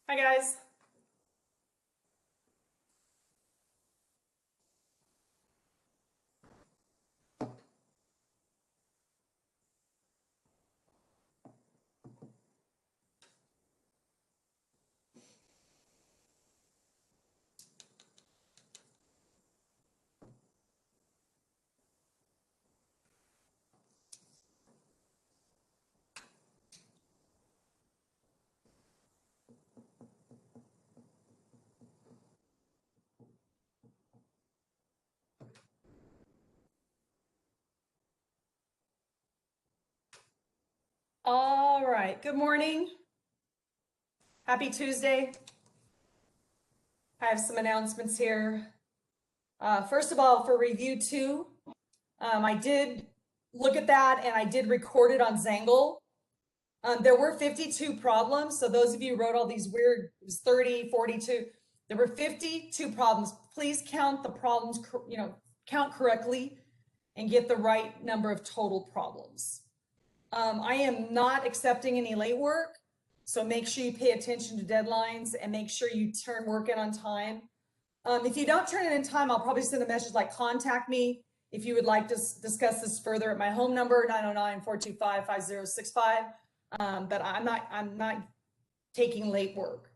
Hi guys. All right, good morning. Happy Tuesday. I have some announcements here. First of all, for review 2, I did look at that and I did record it on Zangle. There were 52 problems. So those of you who wrote all these weird, it was 30, 42, there were 52 problems. Please count the problems, count correctly and get the right number of total problems. I am not accepting any late work, so make sure you pay attention to deadlines and make sure you turn work in on time. If you don't turn it in time, I'll probably send a message like contact me if you would like to discuss this further at my home number, 909-425-5065. But I'm not taking late work.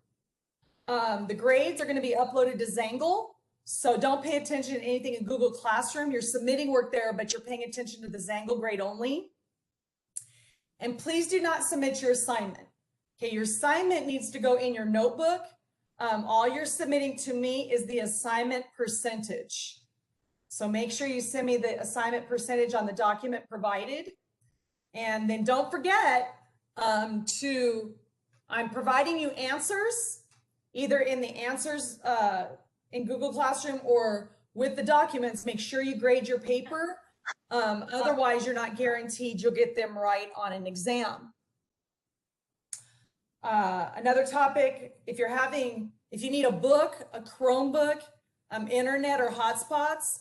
The grades are going to be uploaded to Zangle, so don't pay attention to anything in Google Classroom. You're submitting work there, but you're paying attention to the Zangle grade only. And please do not submit your assignment. Okay, your assignment needs to go in your notebook. All you're submitting to me is the assignment percentage. So make sure you send me the assignment percentage on the document provided. And then don't forget I'm providing you answers, either in the answers in Google Classroom or with the documents. Make sure you grade your paper. Otherwise, you're not guaranteed you'll get them right on an exam. Another topic, if you need a book, a Chromebook, internet or hotspots,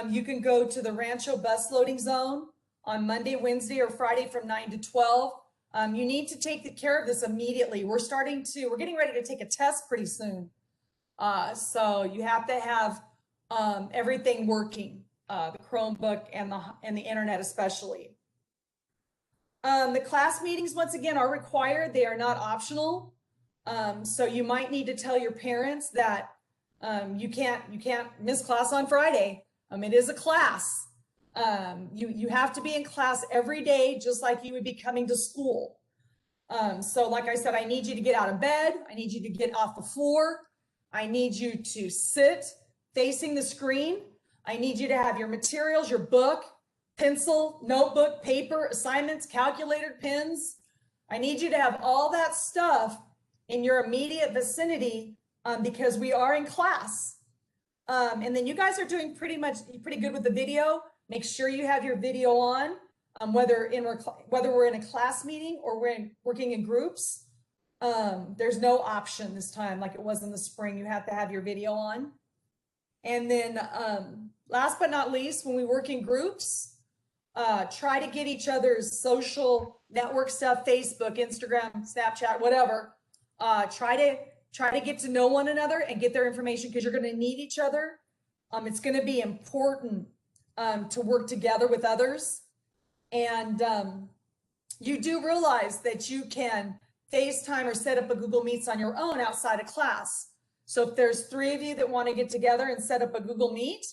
you can go to the Rancho bus loading zone on Monday, Wednesday, or Friday from 9 to 12. You need to take care of this immediately. We're getting ready to take a test pretty soon. So you have to have everything working. The Chromebook and the internet especially. The class meetings, once again, are required. They are not optional. So you might need to tell your parents that you can't miss class on Friday. It is a class. You have to be in class every day, just like you would be coming to school. So like I said, I need you to get out of bed. I need you to get off the floor. I need you to sit facing the screen. I need you to have your materials, your book, pencil, notebook, paper, assignments, calculator, pens. I need you to have all that stuff in your immediate vicinity because we are in class. And then you guys are doing pretty good with the video. Make sure you have your video on, whether we're in a class meeting or we're working in groups. There's no option this time like it was in the spring. You have to have your video on. And then last but not least, when we work in groups, try to get each other's social network stuff, Facebook, Instagram, Snapchat, whatever. Try to get to know one another and get their information because you're going to need each other. It's going to be important to work together with others. And you do realize that you can FaceTime or set up a Google Meets on your own outside of class. So if there's 3 of you that want to get together and set up a Google Meet,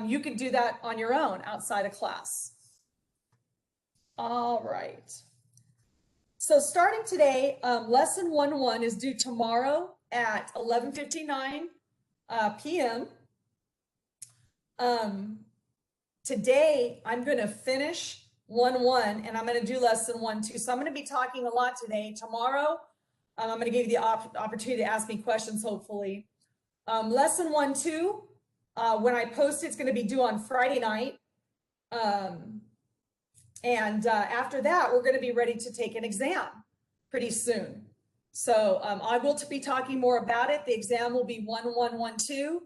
you can do that on your own outside of class. All right. So starting today, lesson 1-1 is due tomorrow at 11:59 p.m. Today, I'm going to finish 1-1 and I'm going to do lesson 1-2. So I'm going to be talking a lot today. Tomorrow, I'm going to give you the opportunity to ask me questions, hopefully. Lesson 1-2, when I post it's going to be due on Friday night. After that, we're going to be ready to take an exam pretty soon. So I will be talking more about it. The exam will be 1-1-1-2.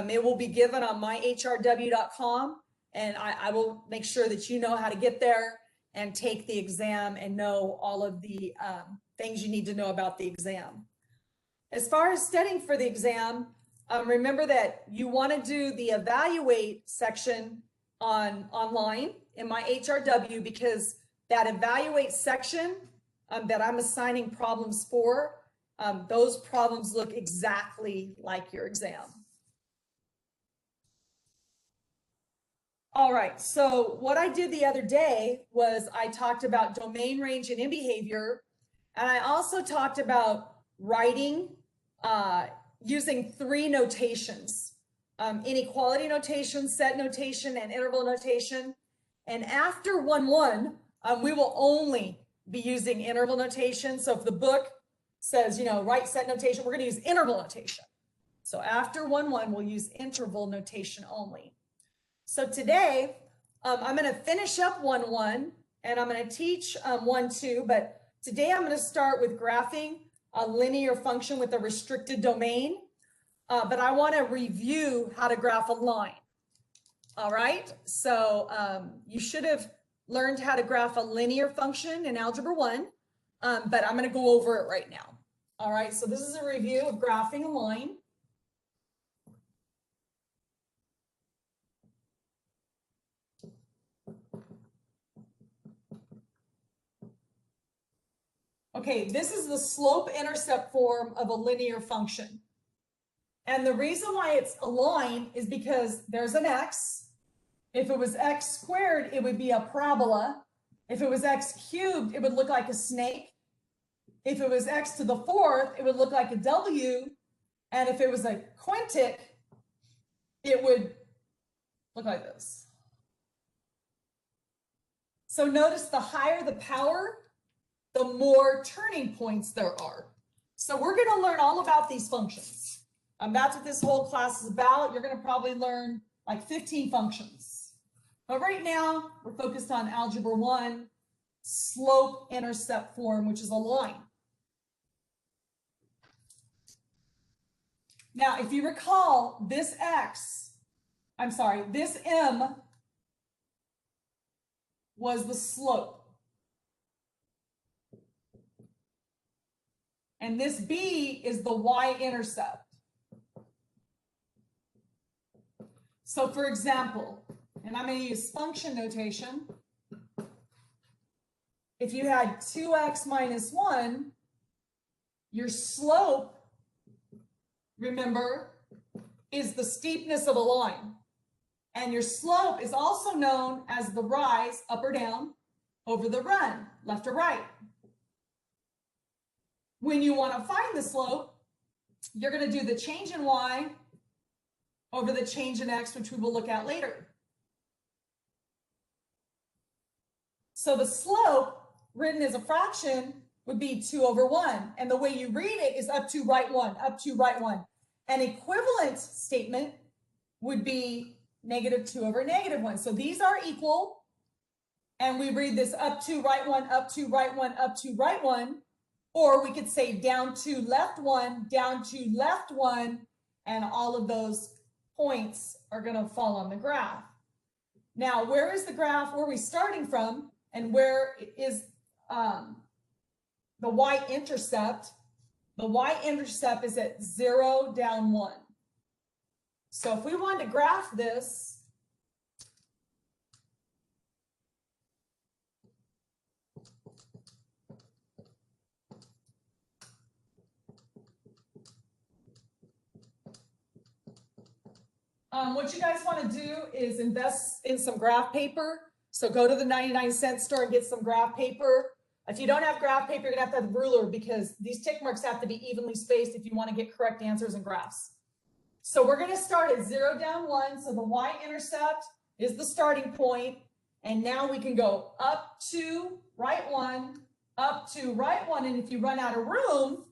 It will be given on myhrw.com, and I will make sure that you know how to get there and take the exam and know all of the things you need to know about the exam. as far as studying for the exam, remember that you want to do the evaluate section online in my HRW, because that evaluate section that I'm assigning problems for, those problems look exactly like your exam. All right, so what I did the other day was I talked about domain, range, and in behavior, and I also talked about writing using 3 notations, inequality notation, set notation, and interval notation. And after 1-1, we will only be using interval notation. So if the book says, you know, write set notation, we're going to use interval notation. So after 1-1, we'll use interval notation only. So today, I'm going to finish up 1-1, and I'm going to teach 1-2, but today I'm going to start with graphing a linear function with a restricted domain, but I want to review how to graph a line. All right, so you should have learned how to graph a linear function in Algebra 1, but I'm going to go over it right now. All right, so this is a review of graphing a line. Okay, this is the slope-intercept form of a linear function. And the reason why it's a line is because there's an x. If it was x squared, it would be a parabola. If it was x cubed, it would look like a snake. If it was x to the 4th, it would look like a W. And if it was a quintic, it would look like this. So notice the higher the power, the more turning points there are. So we're going to learn all about these functions. That's what this whole class is about. You're going to probably learn like 15 functions. But right now, we're focused on Algebra 1, slope-intercept form, which is a line. Now, if you recall, this M was the slope. And this B is the y-intercept. So for example, and I'm going to use function notation. If you had 2x minus 1, your slope, remember, is the steepness of a line. And your slope is also known as the rise, up or down, over the run, left or right. When you want to find the slope, you're going to do the change in y over the change in x, which we will look at later. So the slope, written as a fraction, would be 2/1. And the way you read it is up to right 1, up to right 1. An equivalent statement would be -2/1. So these are equal. And we read this up to right 1, up to right 1, up to right 1. Or we could say down to left 1, down to left 1, and all of those points are going to fall on the graph. Now, where is the graph? Where are we starting from? And where is the y-intercept? The y-intercept is at 0, down 1. So if we wanted to graph this, what you guys want to do is invest in some graph paper. So go to the 99-cent store and get some graph paper. If you don't have graph paper, you're going to have a ruler, because these tick marks have to be evenly spaced if you want to get correct answers in graphs. So we're going to start at 0, down 1. So the y-intercept is the starting point. And now we can go up to right 1, up to right 1. And if you run out of room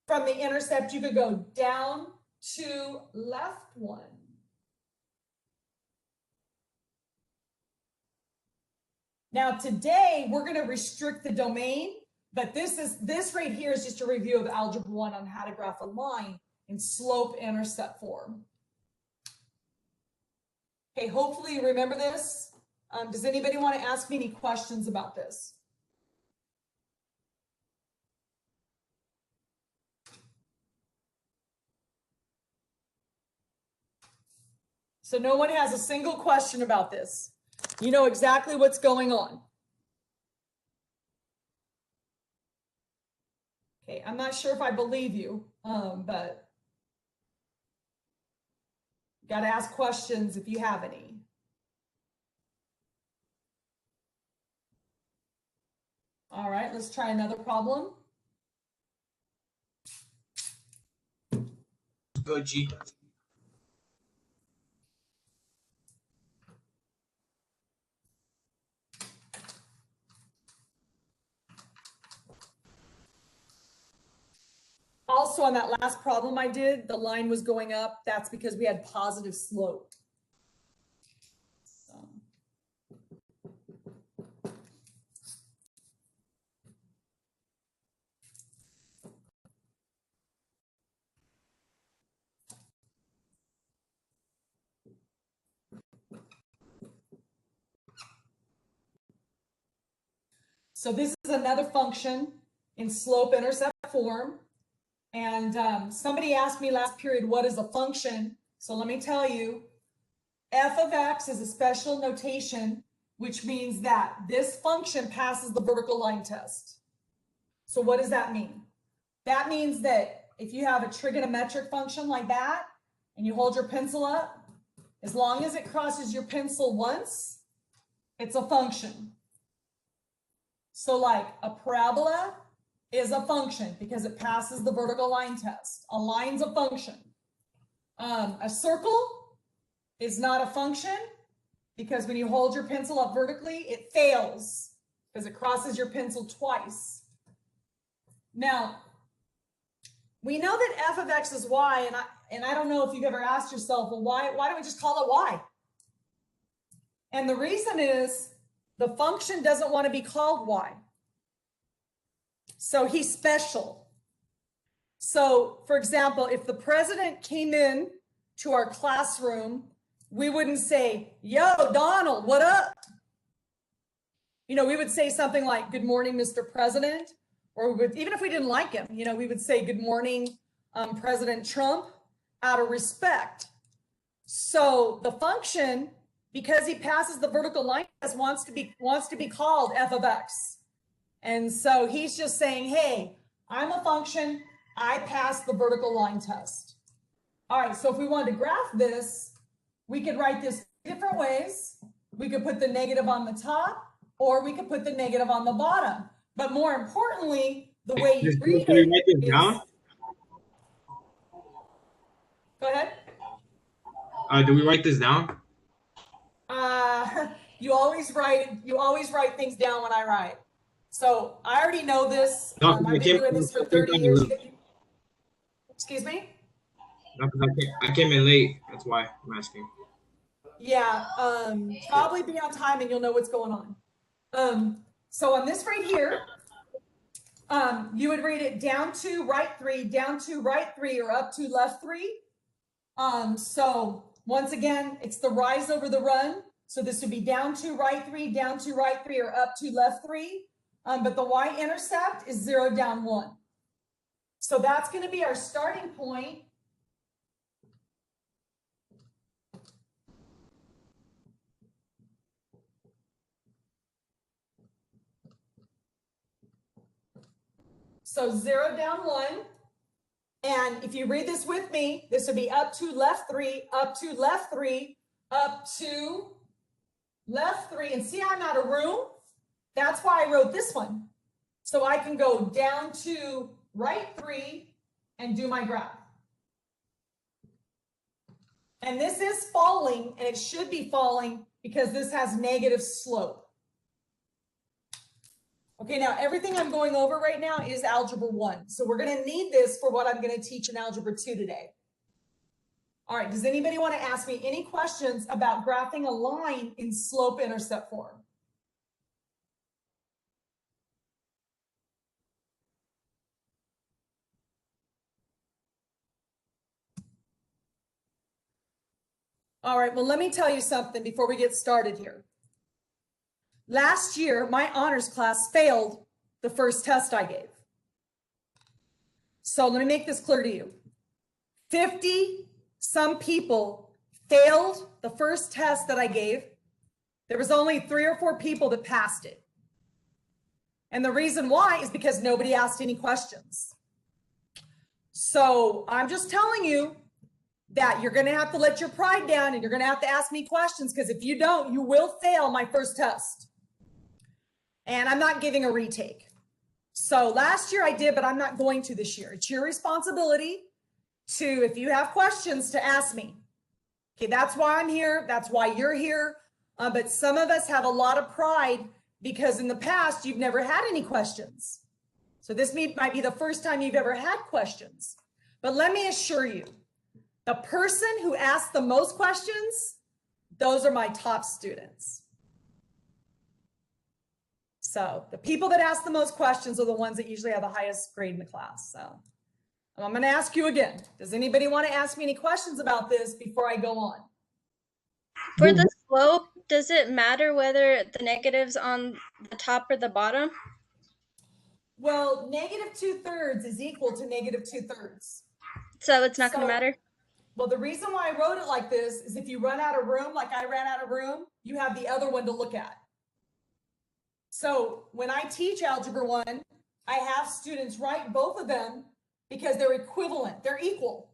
from the intercept, you could go down to left 1. Now today we're going to restrict the domain, but this right here is just a review of Algebra 1 on how to graph a line in slope-intercept form. Okay, hopefully you remember this. Does anybody want to ask me any questions about this? So no one has a single question about this. You know exactly what's going on. Okay, I'm not sure if I believe you, but got to ask questions if you have any. All right, let's try another problem. Go G. Also, on that last problem I did, the line was going up. That's because we had positive slope. So this is another function in slope-intercept form. And somebody asked me last period, what is a function? So let me tell you, f of x is a special notation, which means that this function passes the vertical line test. So what does that mean? That means that if you have a trigonometric function like that, and you hold your pencil up, as long as it crosses your pencil once, it's a function. So like a parabola is a function because it passes the vertical line test. A line's a function. A circle is not a function because when you hold your pencil up vertically, it fails because it crosses your pencil twice. Now, we know that f of x is y, and I don't know if you've ever asked yourself, well, why don't we just call it y? And the reason is the function doesn't want to be called y. So he's special. So, for example, if the president came in to our classroom, we wouldn't say, yo, Donald, what up? You know, we would say something like, good morning, Mr. President. Or we would, even if we didn't like him, you know, we would say, good morning, President Trump, out of respect. So the function, because he passes the vertical line test, wants to be called f of x. And so he's just saying, hey, I'm a function, I pass the vertical line test. All right, so if we wanted to graph this, we could write this different ways. We could put the negative on the top, or we could put the negative on the bottom. But more importantly, the way you read it is... Go ahead. Do we write this down? You always write things down when I write. So I already know this. No, I've been doing this for 30 years. Excuse me? No, I came in late. That's why I'm asking. Yeah, probably be on time and you'll know what's going on. So on this right here, you would read it down to right 3, down to right 3, or up to left 3. So once again, it's the rise over the run. So this would be down to right 3, down to right 3, or up to left 3. But the y-intercept is 0, down 1. So that's going to be our starting point. So 0, down 1. And if you read this with me, this would be up to left 3, up to left 3, up to left 3. And see, I'm out of room. That's why I wrote this one. So I can go down to right 3 and do my graph. And this is falling, and it should be falling because this has negative slope. Okay, now everything I'm going over right now is Algebra 1. So we're going to need this for what I'm going to teach in Algebra 2 today. All right, does anybody want to ask me any questions about graphing a line in slope-intercept form? All right, well, let me tell you something before we get started here. Last year, my honors class failed the first test I gave. So let me make this clear to you. 50 some people failed the first test that I gave. There was only 3 or 4 people that passed it. And the reason why is because nobody asked any questions. So I'm just telling you that you're going to have to let your pride down and you're going to have to ask me questions, because if you don't, you will fail my first test. And I'm not giving a retake. So last year I did, but I'm not going to this year. It's your responsibility to, if you have questions, to ask me. Okay, that's why I'm here. That's why you're here. But some of us have a lot of pride because in the past, you've never had any questions. So this might be the first time you've ever had questions. But let me assure you, the person who asks the most questions, those are my top students. So the people that ask the most questions are the ones that usually have the highest grade in the class. So I'm going to ask you again. Does anybody want to ask me any questions about this before I go on? For the slope, does it matter whether the negative's on the top or the bottom? Well, negative 2/3 is equal to negative 2/3. So it's not going to matter? Well, the reason why I wrote it like this is if you run out of room, like I ran out of room, you have the other one to look at. So when I teach Algebra 1, I have students write both of them because they're equivalent, they're equal.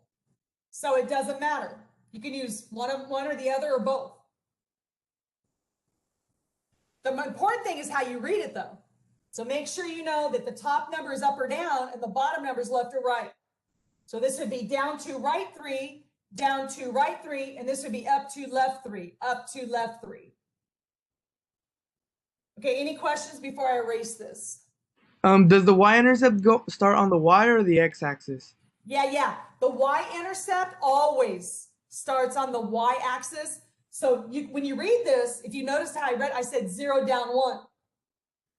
So it doesn't matter. You can use one or the other or both. The important thing is how you read it though. So make sure you know that the top number is up or down and the bottom number is left or right. So this would be down to right 3, down to right 3, and this would be up to left 3, up to left 3. Okay, any questions before I erase this? Does the y-intercept start on the y or the x-axis? Yeah. The y-intercept always starts on the y-axis. So when you read this, if you notice how I said 0 down 1.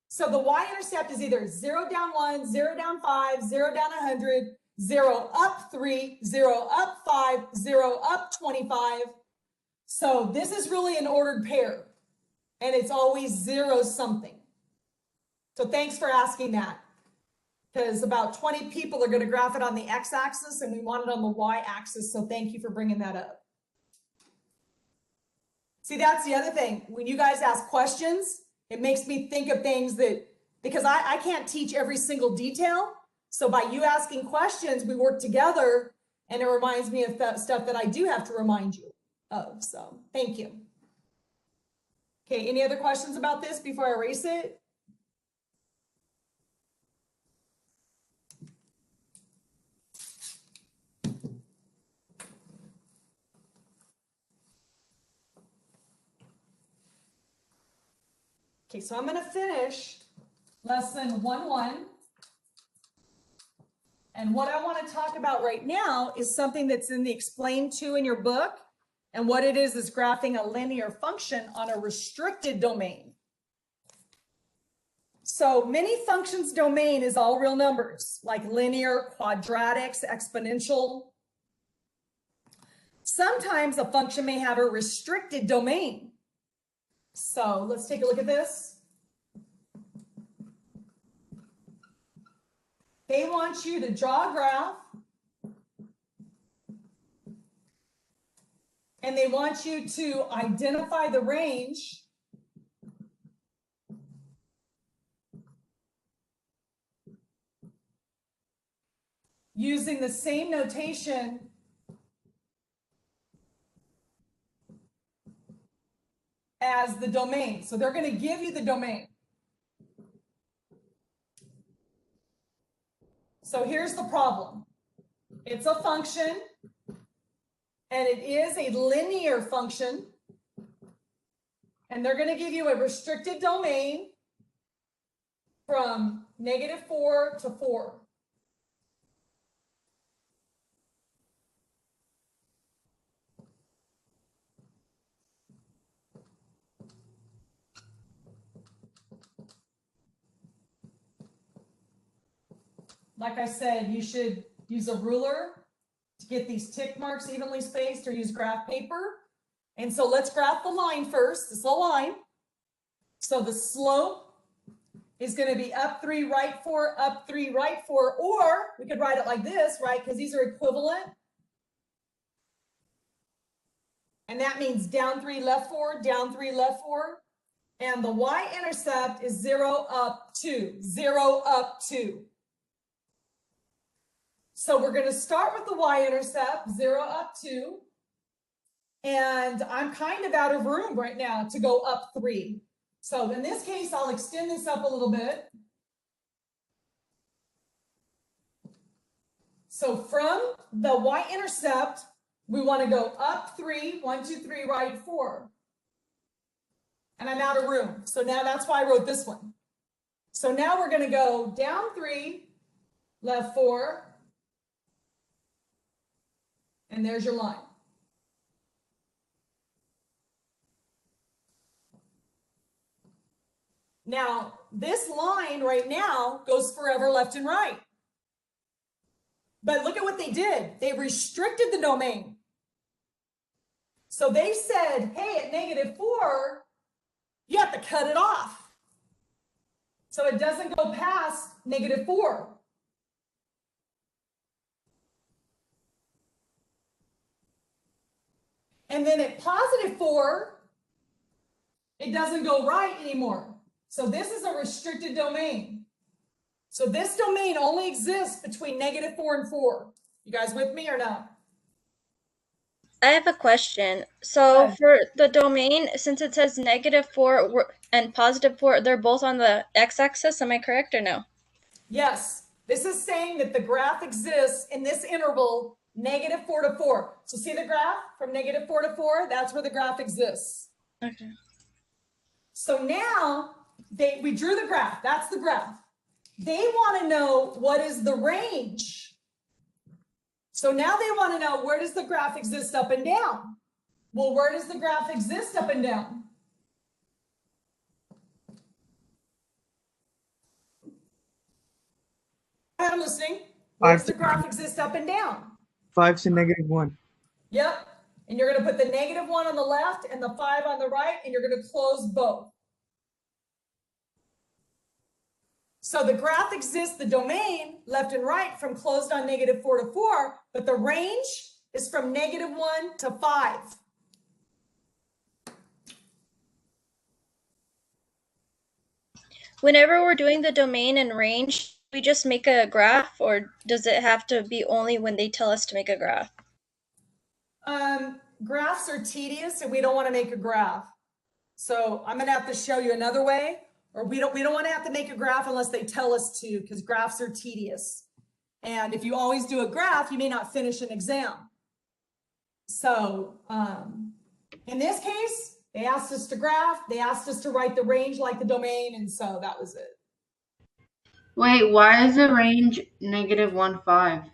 So the y-intercept is either 0 down 1, 0 down 5, 0 down 100, 0 up 3, 0 up 5, 0 up 25. So this is really an ordered pair. And it's always 0 something. So thanks for asking that. Because about 20 people are going to graph it on the x-axis and we want it on the y-axis. So thank you for bringing that up. See, that's the other thing. When you guys ask questions, it makes me think of things that, because I can't teach every single detail. So by you asking questions, we work together and it reminds me of stuff that I do have to remind you of. So thank you. Okay, any other questions about this before I erase it? Okay, so I'm going to finish lesson 1-1. And what I want to talk about right now is something that's in the Explain To in your book. And what it is graphing a linear function on a restricted domain. So many functions domain is all real numbers, like linear, quadratics, exponential. Sometimes a function may have a restricted domain. So let's take a look at this. They want you to draw a graph. And they want you to identify the range using the same notation as the domain. So they're going to give you the domain. So here's the problem. It's a function. And it is a linear function. And they're going to give you a restricted domain from -4 to 4. Like I said, you should use a ruler to get these tick marks evenly spaced or use graph paper. And so let's graph the line first. This little line. So the slope is going to be up 3, right 4, up 3, right 4, or we could write it like this, right? Because these are equivalent. And that means down 3, left 4, down 3, left 4. And the y-intercept is 0, up 2, 0, up 2. So we're going to start with the y-intercept, 0, up 2. And I'm kind of out of room right now to go up 3. So in this case, I'll extend this up a little bit. So from the y-intercept, we want to go up 3, 1, 2, 3, right 4. And I'm out of room. So now that's why I wrote this one. So now we're going to go down 3, left 4. And there's your line. Now, this line right now goes forever left and right. But look at what they did. They restricted the domain. So they said, hey, at -4, you have to cut it off. So it doesn't go past -4. And then at +4, it doesn't go right anymore. So this is a restricted domain. So this domain only exists between -4 and 4. You guys with me or not? I have a question. So for the domain, since it says -4 and +4, they're both on the x-axis. Am I correct or no? Yes. This is saying that the graph exists in this interval, -4 to 4. So see the graph from -4 to 4? That's where the graph exists. Okay. So now we drew the graph. That's the graph. They want to know what is the range. So now they want to know, where does the graph exist up and down? Well, where does the graph exist up and down? I'm listening. Where does the graph exist up and down? 5 to -1. Yep. And you're going to put the -1 on the left and the 5 on the right, and you're going to close both. So the graph exists, the domain, left and right, from closed on -4 to 4, but the range is from -1 to 5. Whenever we're doing the domain and range, we just make a graph, or does it have to be only when they tell us to make a graph? Graphs are tedious, and we don't want to make a graph. So I'm going to have to show you another way, or we don't want to have to make a graph unless they tell us to, because graphs are tedious. And if you always do a graph, you may not finish an exam. So in this case, they asked us to graph, they asked us to write the range like the domain, and so that was it. Wait, why is the range -1, 5?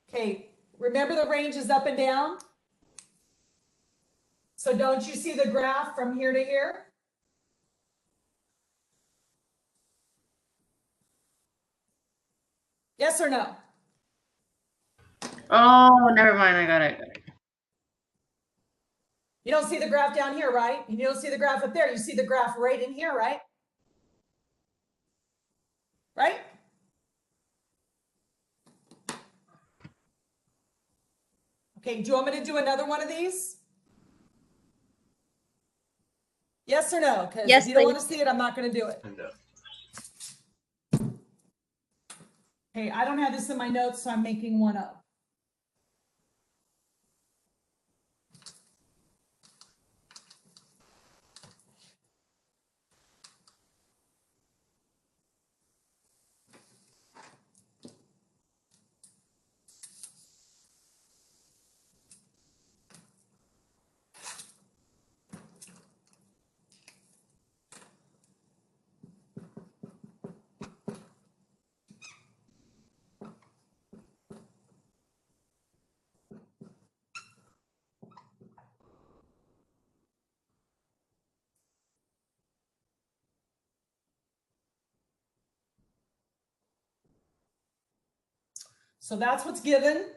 Okay, remember the range is up and down? So don't you see the graph from here to here? Yes or no? Oh, never mind. I got it. You don't see the graph down here, right? And you don't see the graph up there. You see the graph right in here, right? Right? Okay, do you want me to do another one of these? Yes or no? Because Yes, if you don't please. want to see it, I'm not going to do it. Okay, I don't have this in my notes, so I'm making one up. So that's what's given.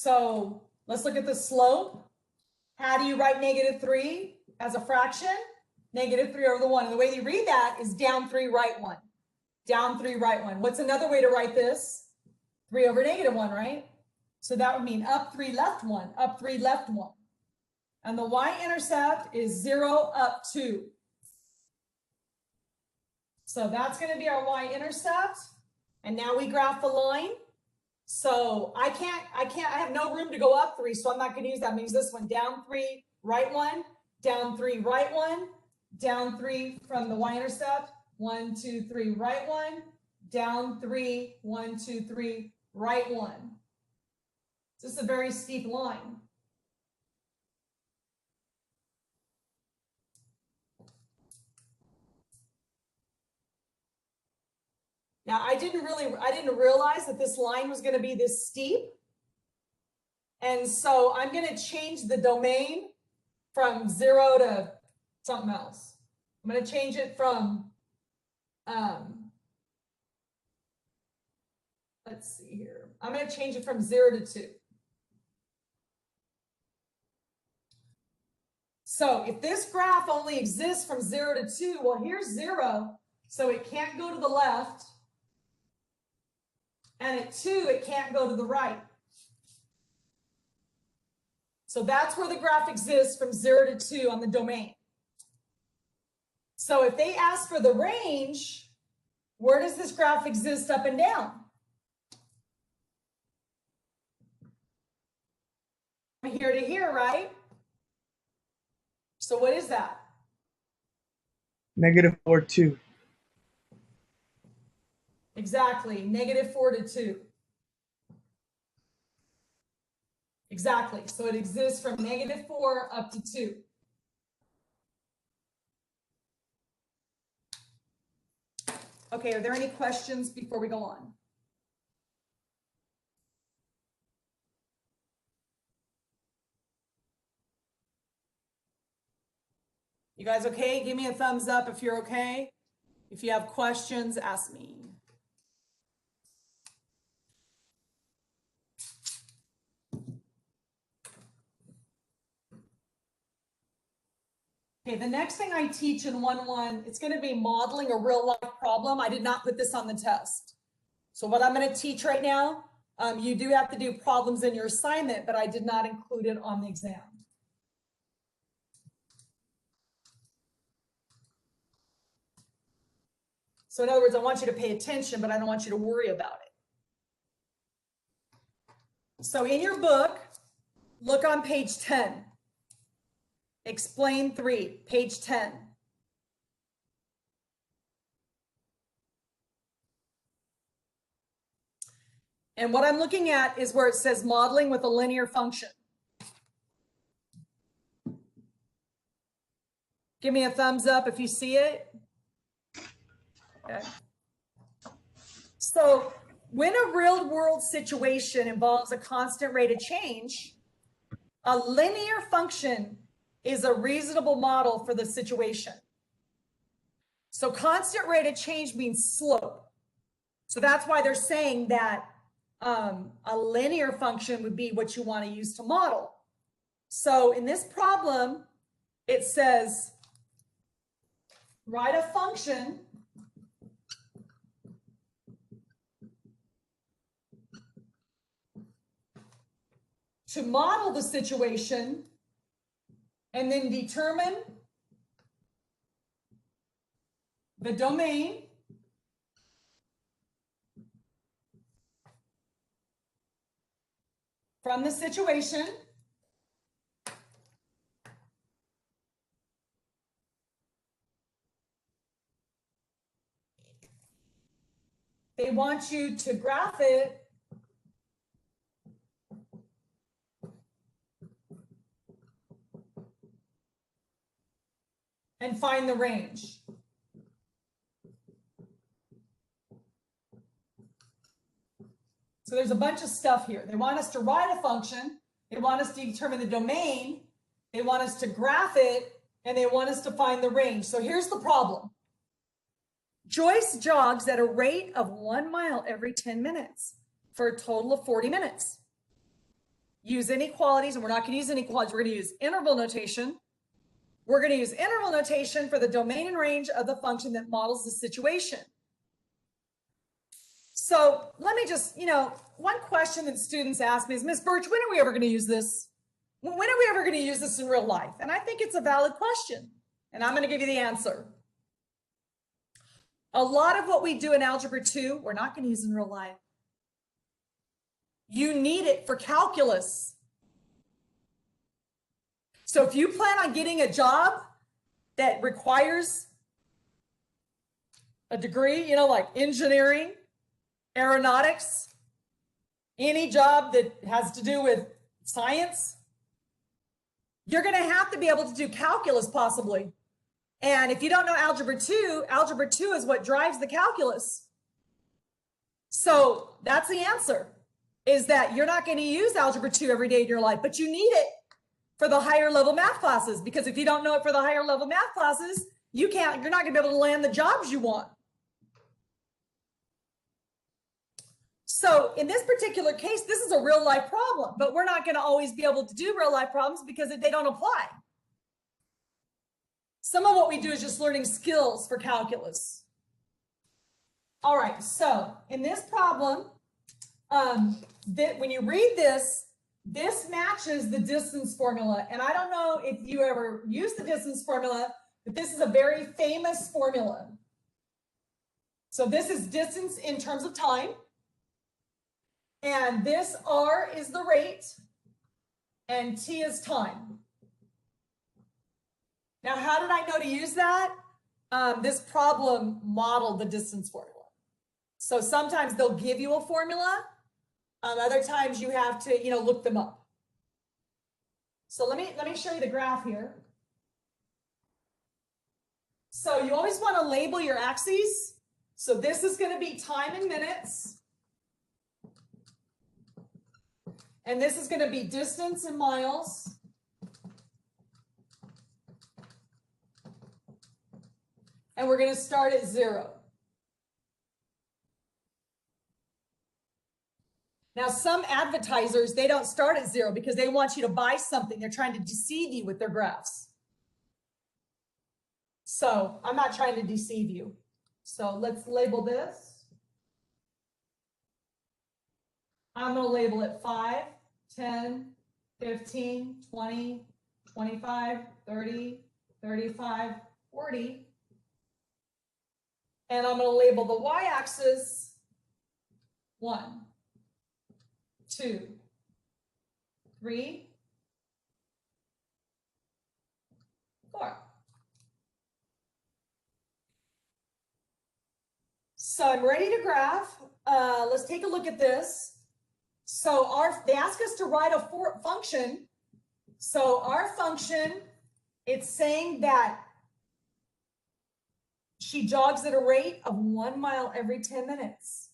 So let's look at the slope. How do you write -3 as a fraction? -3/1. And the way you read that is down 3, right 1. Down 3, right 1. What's another way to write this? 3/-1, right? So that would mean up 3, left 1, up 3, left 1. And the y-intercept is 0, up 2. So that's going to be our y-intercept. And now we graph the line. So I have no room to go up 3, so I'm not going to use that. Means this one, down 3, right 1, down 3, right 1, down 3 from the y-intercept, 1, 2, 3, right 1, down 3, 1, 2, 3, right 1. This is a very steep line. Now, I didn't realize that this line was going to be this steep. And so I'm going to change the domain from 0 to something else. I'm going to change it from, let's see here. I'm going to change it from 0 to 2. So if this graph only exists from 0 to 2, well, here's 0, so it can't go to the left. And at 2, it can't go to the right. So that's where the graph exists from 0 to 2 on the domain. So if they ask for the range, where does this graph exist up and down? From here to here, right? So what is that? -4, 2. Exactly, -4 to 2. Exactly, so it exists from -4 up to 2. Okay, are there any questions before we go on? You guys okay? Give me a thumbs up if you're okay. If you have questions, ask me. Okay, the next thing I teach in 1-1, it's going to be modeling a real life problem. I did not put this on the test. So what I'm going to teach right now, you do have to do problems in your assignment, but I did not include it on the exam. So in other words, I want you to pay attention, but I don't want you to worry about it. So in your book, look on page 10. Explain 3, page 10. And what I'm looking at is where it says modeling with a linear function. Give me a thumbs up if you see it. Okay. So when a real world situation involves a constant rate of change, a linear function is a reasonable model for the situation. So constant rate of change means slope. So that's why they're saying that a linear function would be what you want to use to model. So in this problem, it says, write a function to model the situation and then determine the domain from the situation they want you to graph it and find the range. So there's a bunch of stuff here. They want us to write a function. They want us to determine the domain. They want us to graph it, and they want us to find the range. So here's the problem. Joyce jogs at a rate of 1 mile every 10 minutes for a total of 40 minutes. use inequalities, and we're not going to use inequalities. We're going to use interval notation. We're going to use interval notation for the domain and range of the function that models the situation. So let me just, one question that students ask me is, Ms. Birch, when are we ever going to use this? When are we ever going to use this in real life? And I think it's a valid question, and I'm going to give you the answer. A lot of what we do in Algebra 2, we're not going to use in real life. You need it for calculus. So if you plan on getting a job that requires a degree, like engineering, aeronautics, any job that has to do with science, you're going to have to be able to do calculus possibly. And if you don't know Algebra 2 is what drives the calculus. So that's the answer, is that you're not going to use Algebra 2 every day in your life, but you need it for the higher level math classes, because if you don't know it for the higher level math classes, you're not going to be able to land the jobs you want. So in this particular case, this is a real life problem, but we're not going to always be able to do real life problems because they don't apply. Some of what we do is just learning skills for calculus. All right, so in this problem, when you read this, this matches the distance formula. And I don't know if you ever use the distance formula, but this is a very famous formula. So this is distance in terms of time. And this R is the rate, and T is time. Now, how did I know to use that? This problem modeled the distance formula. So sometimes they'll give you a formula. Other times you have to, look them up. So let me show you the graph here. So you always want to label your axes. So this is going to be time in minutes. And this is going to be distance in miles. And we're going to start at 0. Now, some advertisers, they don't start at 0 because they want you to buy something. They're trying to deceive you with their graphs. So I'm not trying to deceive you. So let's label this. I'm going to label it 5, 10, 15, 20, 25, 30, 35, 40. And I'm going to label the y-axis 1, 2, 3, 4. So I'm ready to graph. Let's take a look at this. So they ask us to write a function. So our function, it's saying that she jogs at a rate of 1 mile every 10 minutes.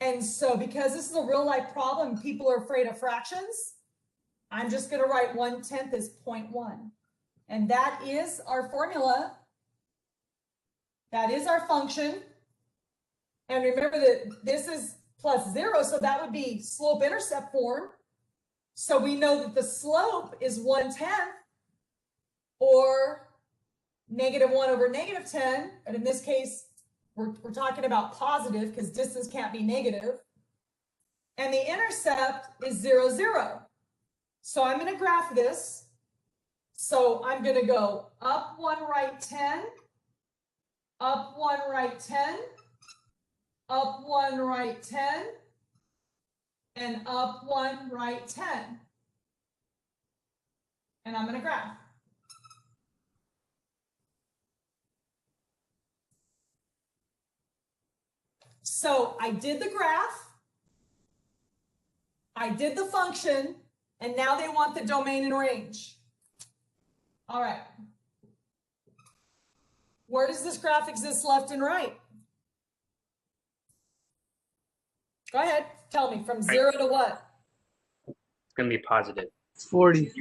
And so because this is a real life problem, people are afraid of fractions, I'm just going to write 1/10 as 0.1. And that is our formula. That is our function. And remember that this is plus 0, so that would be slope-intercept form. So we know that the slope is 1/10 or -1 over -10. But in this case, we're talking about positive because distance can't be negative. And the intercept is 0, 0. So I'm going to graph this. So I'm going to go up 1, right 10, up 1, right 10, up 1, right 10, and up 1, right 10. And I'm going to graph. So I did the graph, I did the function, and now they want the domain and range. All right. Where does this graph exist left and right? Go ahead, tell me, from 0 to what? It's going to be positive. 40.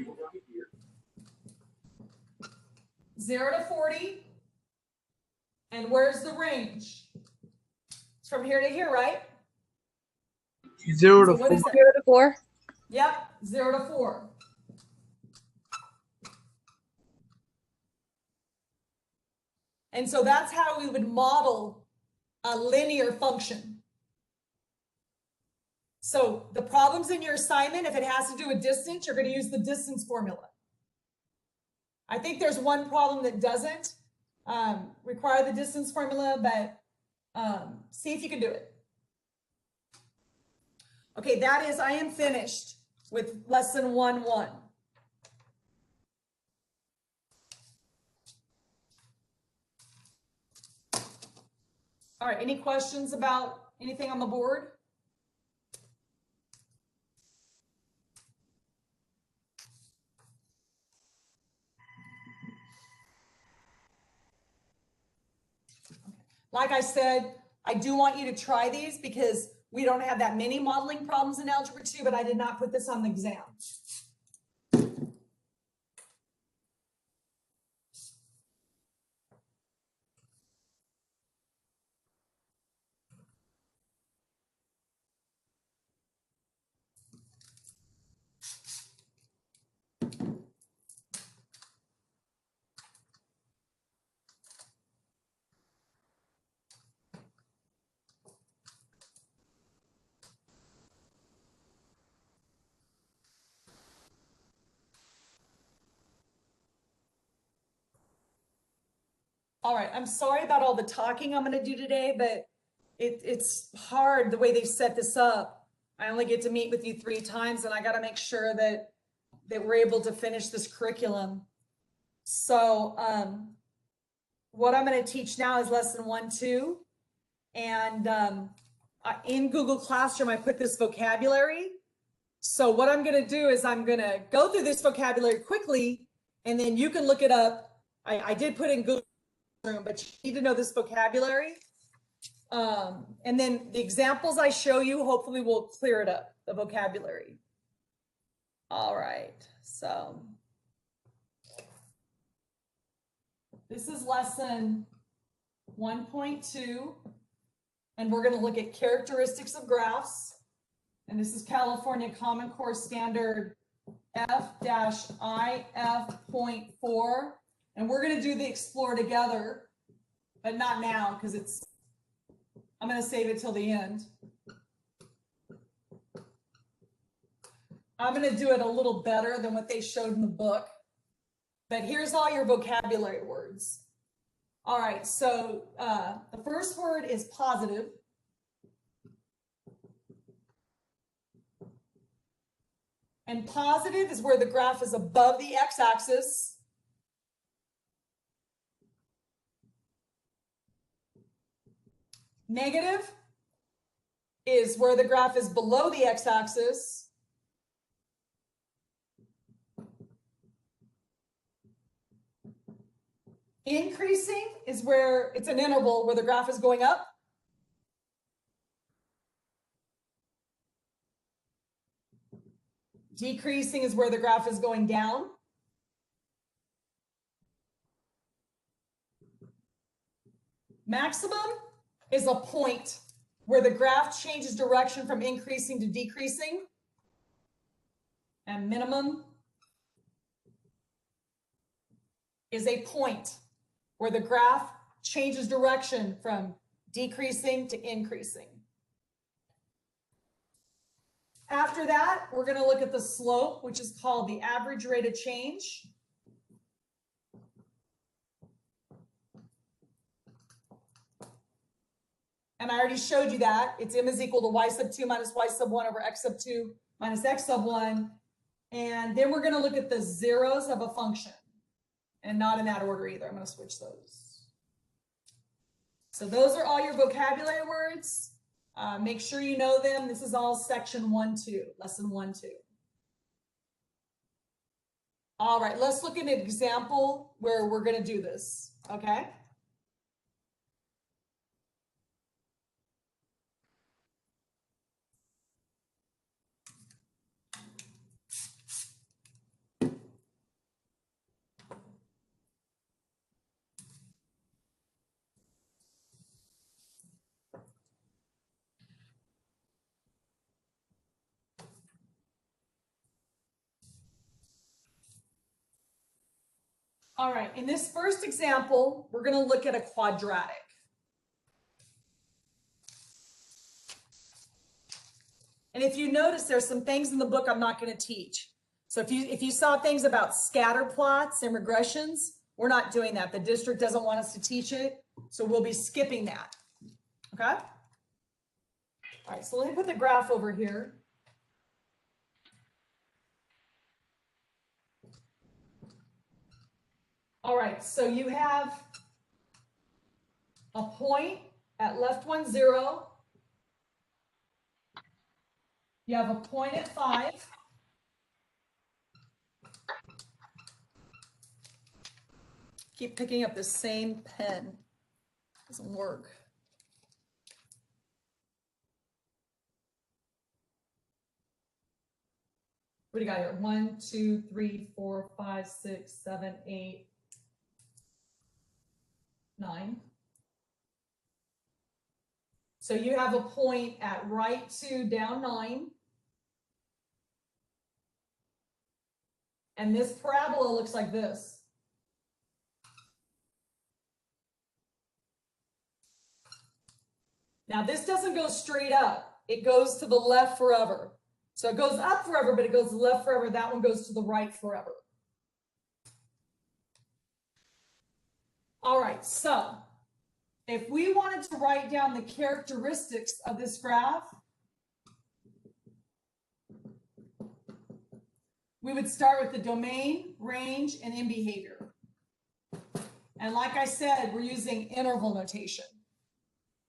0 to 40. And where's the range? It's from here to here, right? 0 So to what 4. is that? 0 to 4. Yep, 0 to 4. And so that's how we would model a linear function. So the problems in your assignment, if it has to do with distance, you're going to use the distance formula. I think there's one problem that doesn't require the distance formula, but see if you can do it. Okay, that is, I am finished with lesson 1-1. All right, any questions about anything on the board? Like I said, I do want you to try these because we don't have that many modeling problems in Algebra 2, but I did not put this on the exam. All right, I'm sorry about all the talking I'm going to do today, but it's hard the way they set this up. I only get to meet with you 3 times, and I got to make sure that we're able to finish this curriculum. So what I'm going to teach now is lesson 1-2, and in Google Classroom I put this vocabulary. So what I'm going to do is I'm going to go through this vocabulary quickly, and then you can look it up. I did put in Google Classroom, but you need to know this vocabulary. And then the examples I show you hopefully will clear it up, the vocabulary. All right, so this is lesson 1.2, and we're going to look at characteristics of graphs. And this is California Common Core Standard F-IF.4. And we're going to do the Explore together, but not now because I'm going to save it till the end. I'm going to do it a little better than what they showed in the book. But here's all your vocabulary words. All right, so the first word is positive. And positive is where the graph is above the x-axis. Negative is where the graph is below the x-axis. Increasing is where it's an interval where the graph is going up. Decreasing is where the graph is going down. Maximum is a point where the graph changes direction from increasing to decreasing. And minimum is a point where the graph changes direction from decreasing to increasing. After that, we're going to look at the slope, which is called the average rate of change. And I already showed you that. It's m is equal to y sub 2 minus y sub 1 over x sub 2 minus x sub 1. And then we're going to look at the zeros of a function. And not in that order either. I'm going to switch those. So those are all your vocabulary words. Make sure you know them. This is all section 1-2, lesson 1-2. All right, let's look at an example where we're going to do this, okay? All right, in this first example, we're going to look at a quadratic. And if you notice, there's some things in the book I'm not going to teach. So if you saw things about scatter plots and regressions, we're not doing that. The district doesn't want us to teach it, so we'll be skipping that. Okay? All right, so let me put the graph over here. All right, so you have a point at left 1, 0. You have a point at 5. Keep picking up the same pen. Doesn't work. What do you got here? 1, 2, 3, 4, 5, 6, 7, 8, 9. So you have a point at right 2, down 9. And this parabola looks like this. Now this doesn't go straight up. It goes to the left forever. So it goes up forever, but it goes left forever. That one goes to the right forever. All right, so if we wanted to write down the characteristics of this graph, we would start with the domain, range, and end behavior. And like I said, we're using interval notation.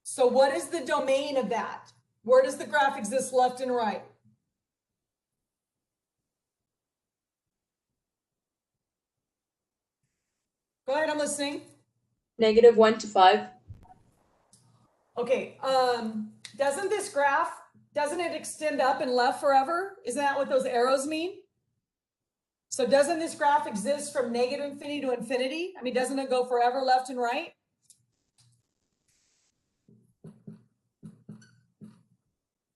So what is the domain of that? Where does the graph exist, left and right? Go ahead, I'm listening. -1 to 5. Okay, doesn't this graph, doesn't it extend up and left forever? Isn't that what those arrows mean? So doesn't this graph exist from negative infinity to infinity? I mean, doesn't it go forever left and right?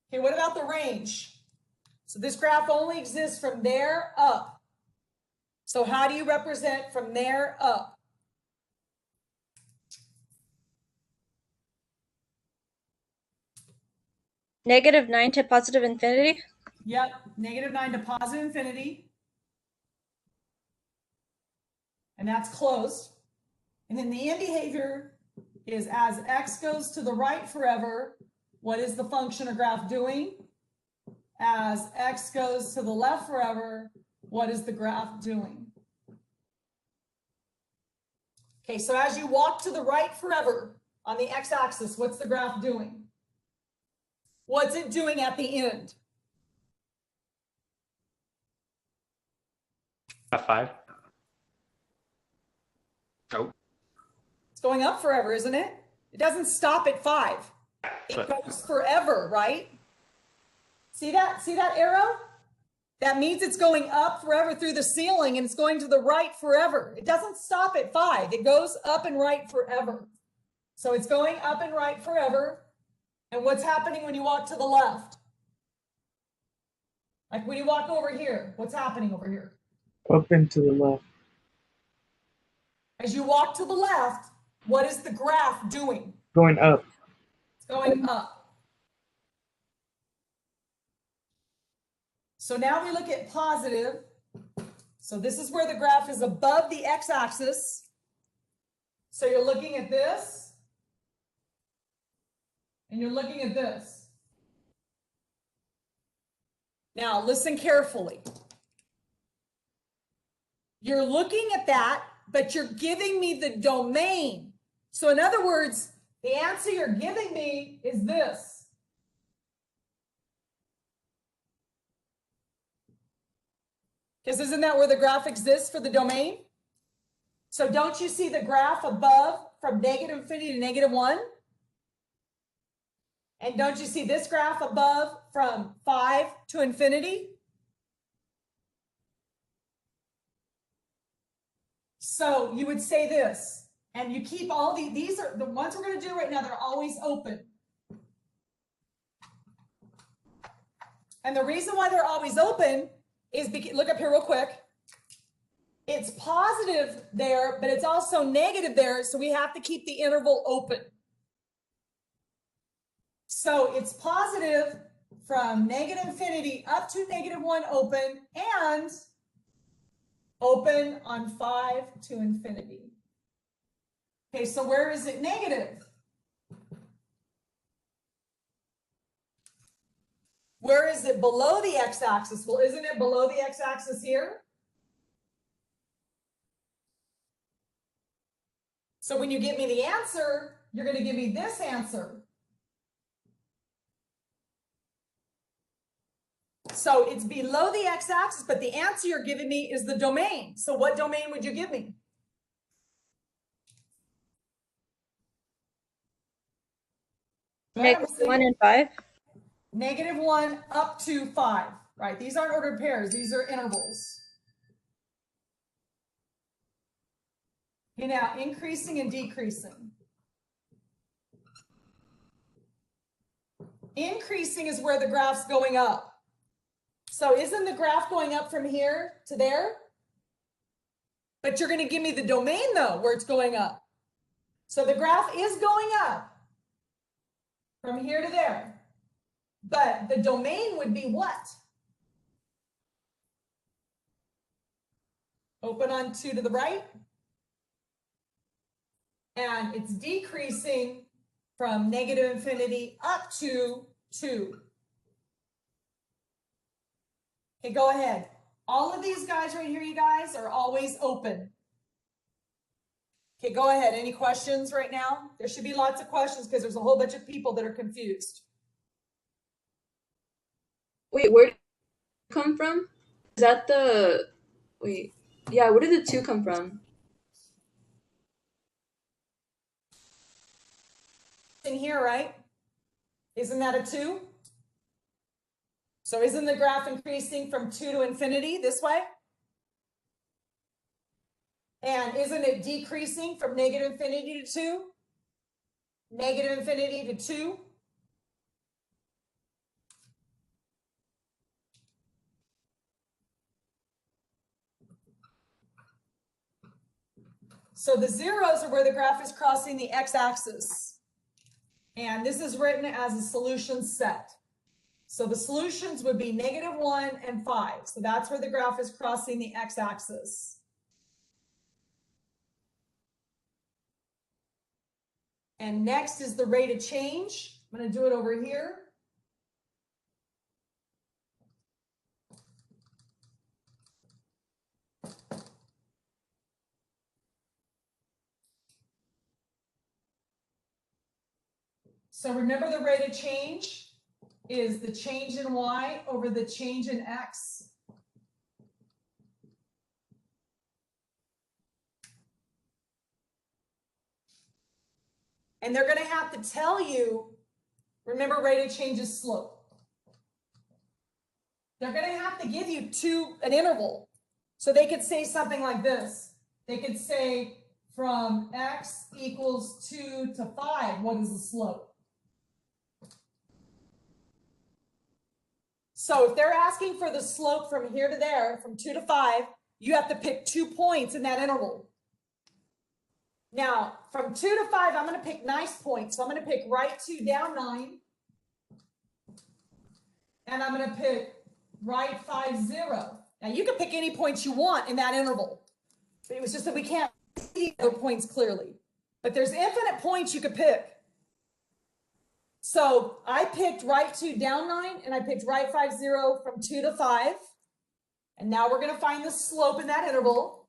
Okay, what about the range? So this graph only exists from there up. So how do you represent from there up? -9 to positive infinity. Yep, -9 to positive infinity. And that's closed. And then the end behavior is as x goes to the right forever, what is the function or graph doing? As x goes to the left forever, what is the graph doing? Okay, so as you walk to the right forever on the x-axis, what's the graph doing? What's it doing at the end? F5. Oh, It's going up forever, isn't it? It doesn't stop at 5. It goes forever, right? See that? See that arrow? That means it's going up forever through the ceiling and it's going to the right forever. It doesn't stop at 5. It goes up and right forever. So it's going up and right forever. And what's happening when you walk to the left? Like when you walk over here, what's happening over here? Up and to the left. As you walk to the left, what is the graph doing? Going up. It's going up. So now we look at positive. So this is where the graph is above the x-axis. So you're looking at this. And you're looking at this. Now listen carefully. You're looking at that, but you're giving me the domain. So in other words, the answer you're giving me is this. Because isn't that where the graph exists for the domain? So don't you see the graph above from negative infinity to -1? And don't you see this graph above from 5 to infinity? So you would say this, and you keep all these are the ones we're going to do right now, they're always open. And the reason why they're always open is because, look up here real quick. It's positive there, but it's also negative there, so we have to keep the interval open. So it's positive from negative infinity up to -1 open, and open on 5 to infinity. Okay, so where is it negative? Where is it below the x-axis? Well, isn't it below the x-axis here? So when you give me the answer, you're going to give me this answer. So it's below the x-axis, but the answer you're giving me is the domain. So what domain would you give me? -1 and 5. -1 up to 5, right? These aren't ordered pairs. These are intervals. Okay, now increasing and decreasing. Increasing is where the graph's going up. So isn't the graph going up from here to there? But you're going to give me the domain, though, where it's going up. So the graph is going up from here to there. But the domain would be what? Open on 2 to the right. And it's decreasing from negative infinity up to 2. Okay, go ahead. All of these guys right here, you guys, are always open. Okay, go ahead. Any questions right now? There should be lots of questions because there's a whole bunch of people that are confused. Wait, where did it come from? Is that the, wait, yeah, where did the 2 come from? In here, right? Isn't that a 2? So isn't the graph increasing from 2 to infinity this way? And isn't it decreasing from negative infinity to 2? Negative infinity to 2? So the zeros are where the graph is crossing the x-axis. And this is written as a solution set. So the solutions would be -1 and 5. So that's where the graph is crossing the x-axis. And next is the rate of change. I'm going to do it over here. So remember, the rate of change is the change in y over the change in x. And they're going to have to tell you, remember, rate of change is slope. They're going to have to give you an interval. So they could say something like this. They could say from x equals 2 to 5, what is the slope? So if they're asking for the slope from here to there, from 2 to 5, you have to pick 2 points in that interval. Now, from 2 to 5, I'm going to pick nice points. So I'm going to pick right 2, down 9. And I'm going to pick right 5, 0. Now, you can pick any points you want in that interval. But it was just that we can't see the points clearly. But there's infinite points you could pick. So I picked right 2, down 9, and I picked right 5, 0 from 2 to 5. And now we're going to find the slope in that interval.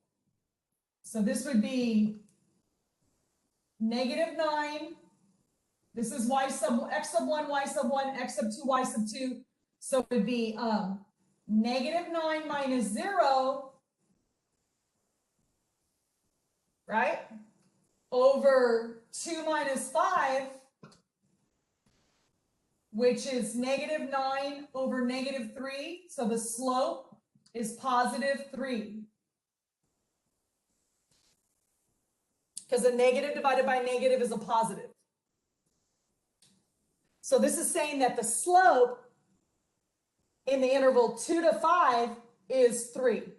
So this would be -9. This is y sub x sub 1, y sub 1, x sub 2, y sub 2. So it would be -9 minus 0, right? Over 2 minus 5, which is -9 over -3. So the slope is +3. Because a negative divided by negative is a positive. So this is saying that the slope in the interval 2 to 5 is 3.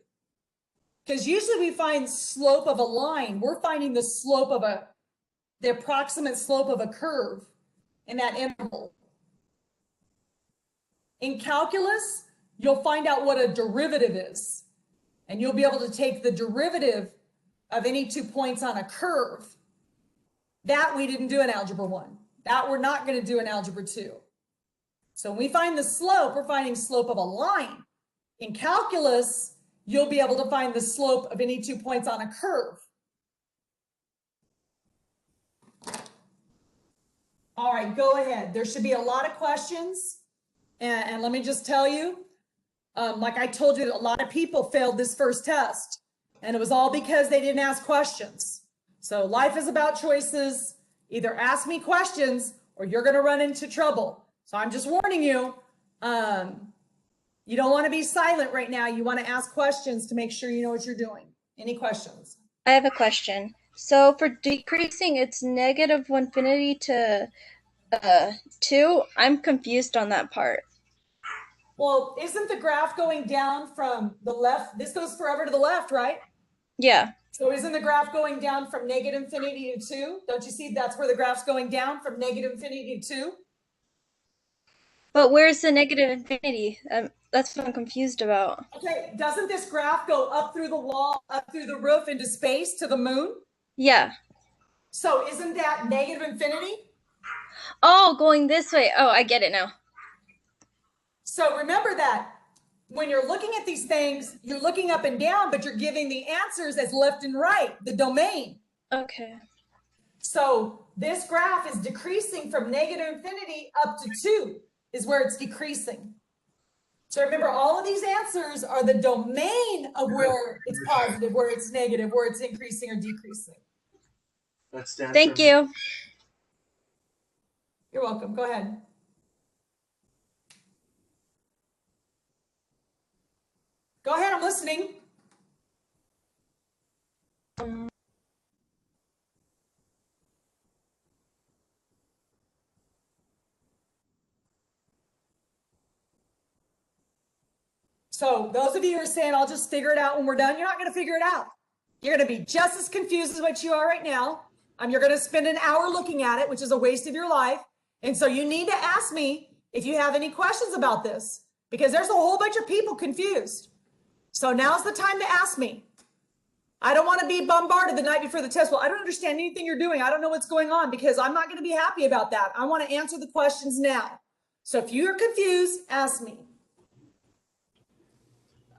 Because usually we find slope of a line. We're finding the slope of the approximate slope of a curve in that interval. In calculus, you'll find out what a derivative is. And you'll be able to take the derivative of any 2 points on a curve. That we didn't do in Algebra 1. That we're not going to do in Algebra 2. So when we find the slope, we're finding slope of a line. In calculus, you'll be able to find the slope of any 2 points on a curve. All right, go ahead. There should be a lot of questions. And let me just tell you, like I told you, a lot of people failed this first test. And it was all because they didn't ask questions. So life is about choices. Either ask me questions or you're going to run into trouble. So I'm just warning you. You don't want to be silent right now. You want to ask questions to make sure you know what you're doing. Any questions? I have a question. So for decreasing, it's negative infinity to 2. I'm confused on that part. Well, isn't the graph going down from the left? This goes forever to the left, right? Yeah. So isn't the graph going down from negative infinity to 2? Don't you see that's where the graph's going down from negative infinity to 2? But where's the negative infinity? That's what I'm confused about. Okay, doesn't this graph go up through the wall, up through the roof into space to the moon? Yeah. So isn't that negative infinity? Oh, going this way. Oh, I get it now. So remember that when you're looking at these things, you're looking up and down, but you're giving the answers as left and right, the domain. Okay. So this graph is decreasing from negative infinity up to 2 is where it's decreasing. So remember, all of these answers are the domain of where it's positive, where it's negative, where it's increasing or decreasing. That's the answer. Thank you. You're welcome. Go ahead. Go ahead, I'm listening. So those of you who are saying, I'll just figure it out when we're done, you're not going to figure it out. You're going to be just as confused as what you are right now. You're going to spend an hour looking at it, which is a waste of your life. And so you need to ask me if you have any questions about this, because there's a whole bunch of people confused. So now's the time to ask me. I don't want to be bombarded the night before the test. Well, I don't understand anything you're doing. I don't know what's going on, because I'm not going to be happy about that. I want to answer the questions now. So if you're confused, ask me.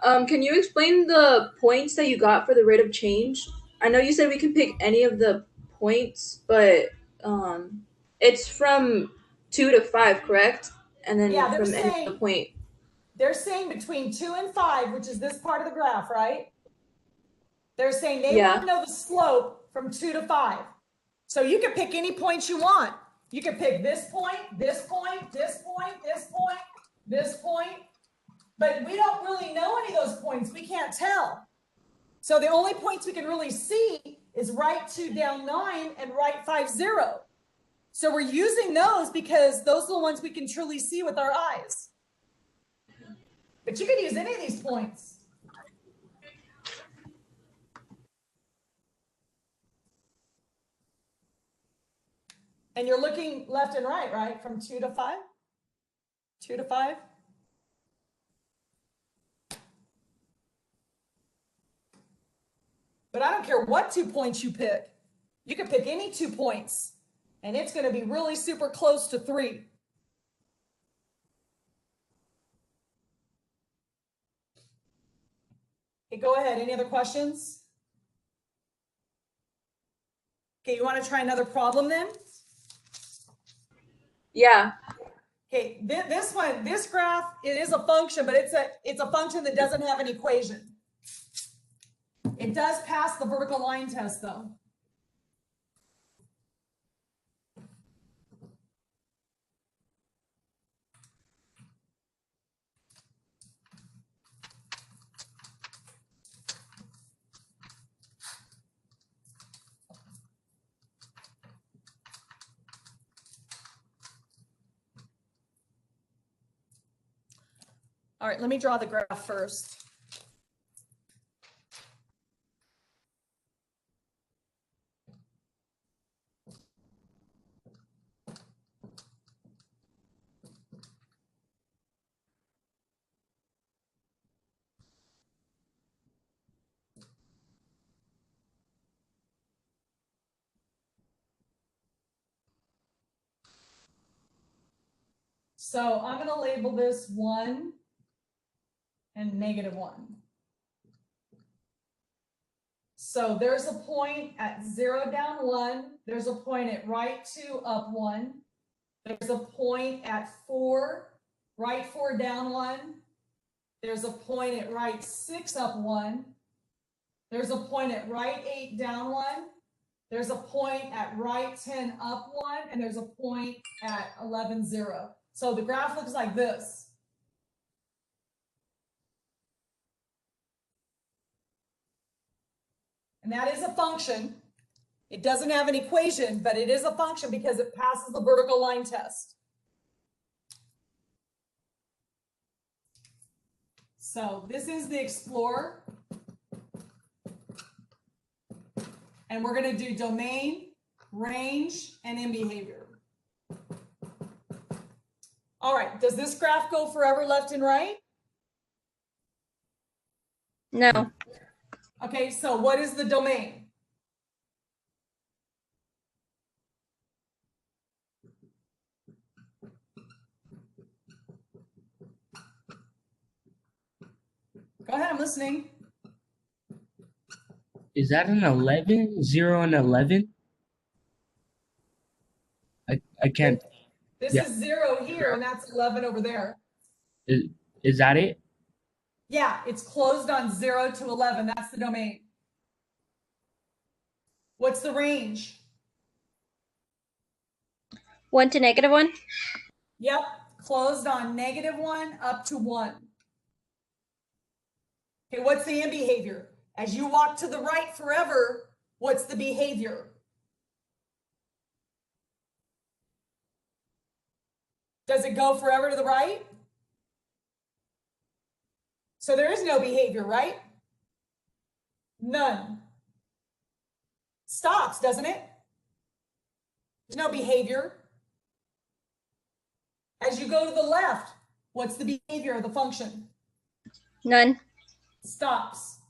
Can you explain the points that you got for the rate of change? I know you said we can pick any of the points, but it's from 2 to 5, correct? And then Yeah, from any point. They're saying between 2 and 5, which is this part of the graph, right? They're saying they want to know the slope from 2 to 5. So you can pick any points you want. You can pick this point, this point, this point, this point, this point. But we don't really know any of those points. We can't tell. So the only points we can really see is right 2 down 9 and right 5 0. So we're using those because those are the ones we can truly see with our eyes. But you can use any of these points. And you're looking left and right, right? From 2 to 5? 2 to 5? But I don't care what 2 points you pick. You can pick any 2 points, and it's going to be really super close to 3. Okay, go ahead. Any other questions? Okay, you want to try another problem then? Yeah. Okay, this one, this graph, it is a function, but it's a function that doesn't have an equation. It does pass the vertical line test, though. All right, let me draw the graph first. So I'm going to label this 1 and -1. So there's a point at 0 down 1. There's a point at right 2 up 1. There's a point at 4, right 4 down 1. There's a point at right 6 up 1. There's a point at right 8 down 1. There's a point at right 10 up 1. And there's a point at 11, 0. So the graph looks like this. And that is a function. It doesn't have an equation, but it is a function because it passes the vertical line test. So this is the Explorer. And we're going to do domain, range, and end behavior. All right, does this graph go forever left and right? No. Okay, so what is the domain? Go ahead, I'm listening. Is that an 11? 0 and 11? I can't. This Yeah. is 0 here, and that's 11 over there. Is that it? Yeah, it's closed on 0 to 11. That's the domain. What's the range? 1 to -1? Yep, closed on -1 up to 1. Okay, what's the end behavior? As you walk to the right forever, what's the behavior? Does it go forever to the right? So there is no behavior, right? None. Stops, doesn't it? There's no behavior. As you go to the left, what's the behavior of the function? None. Stops.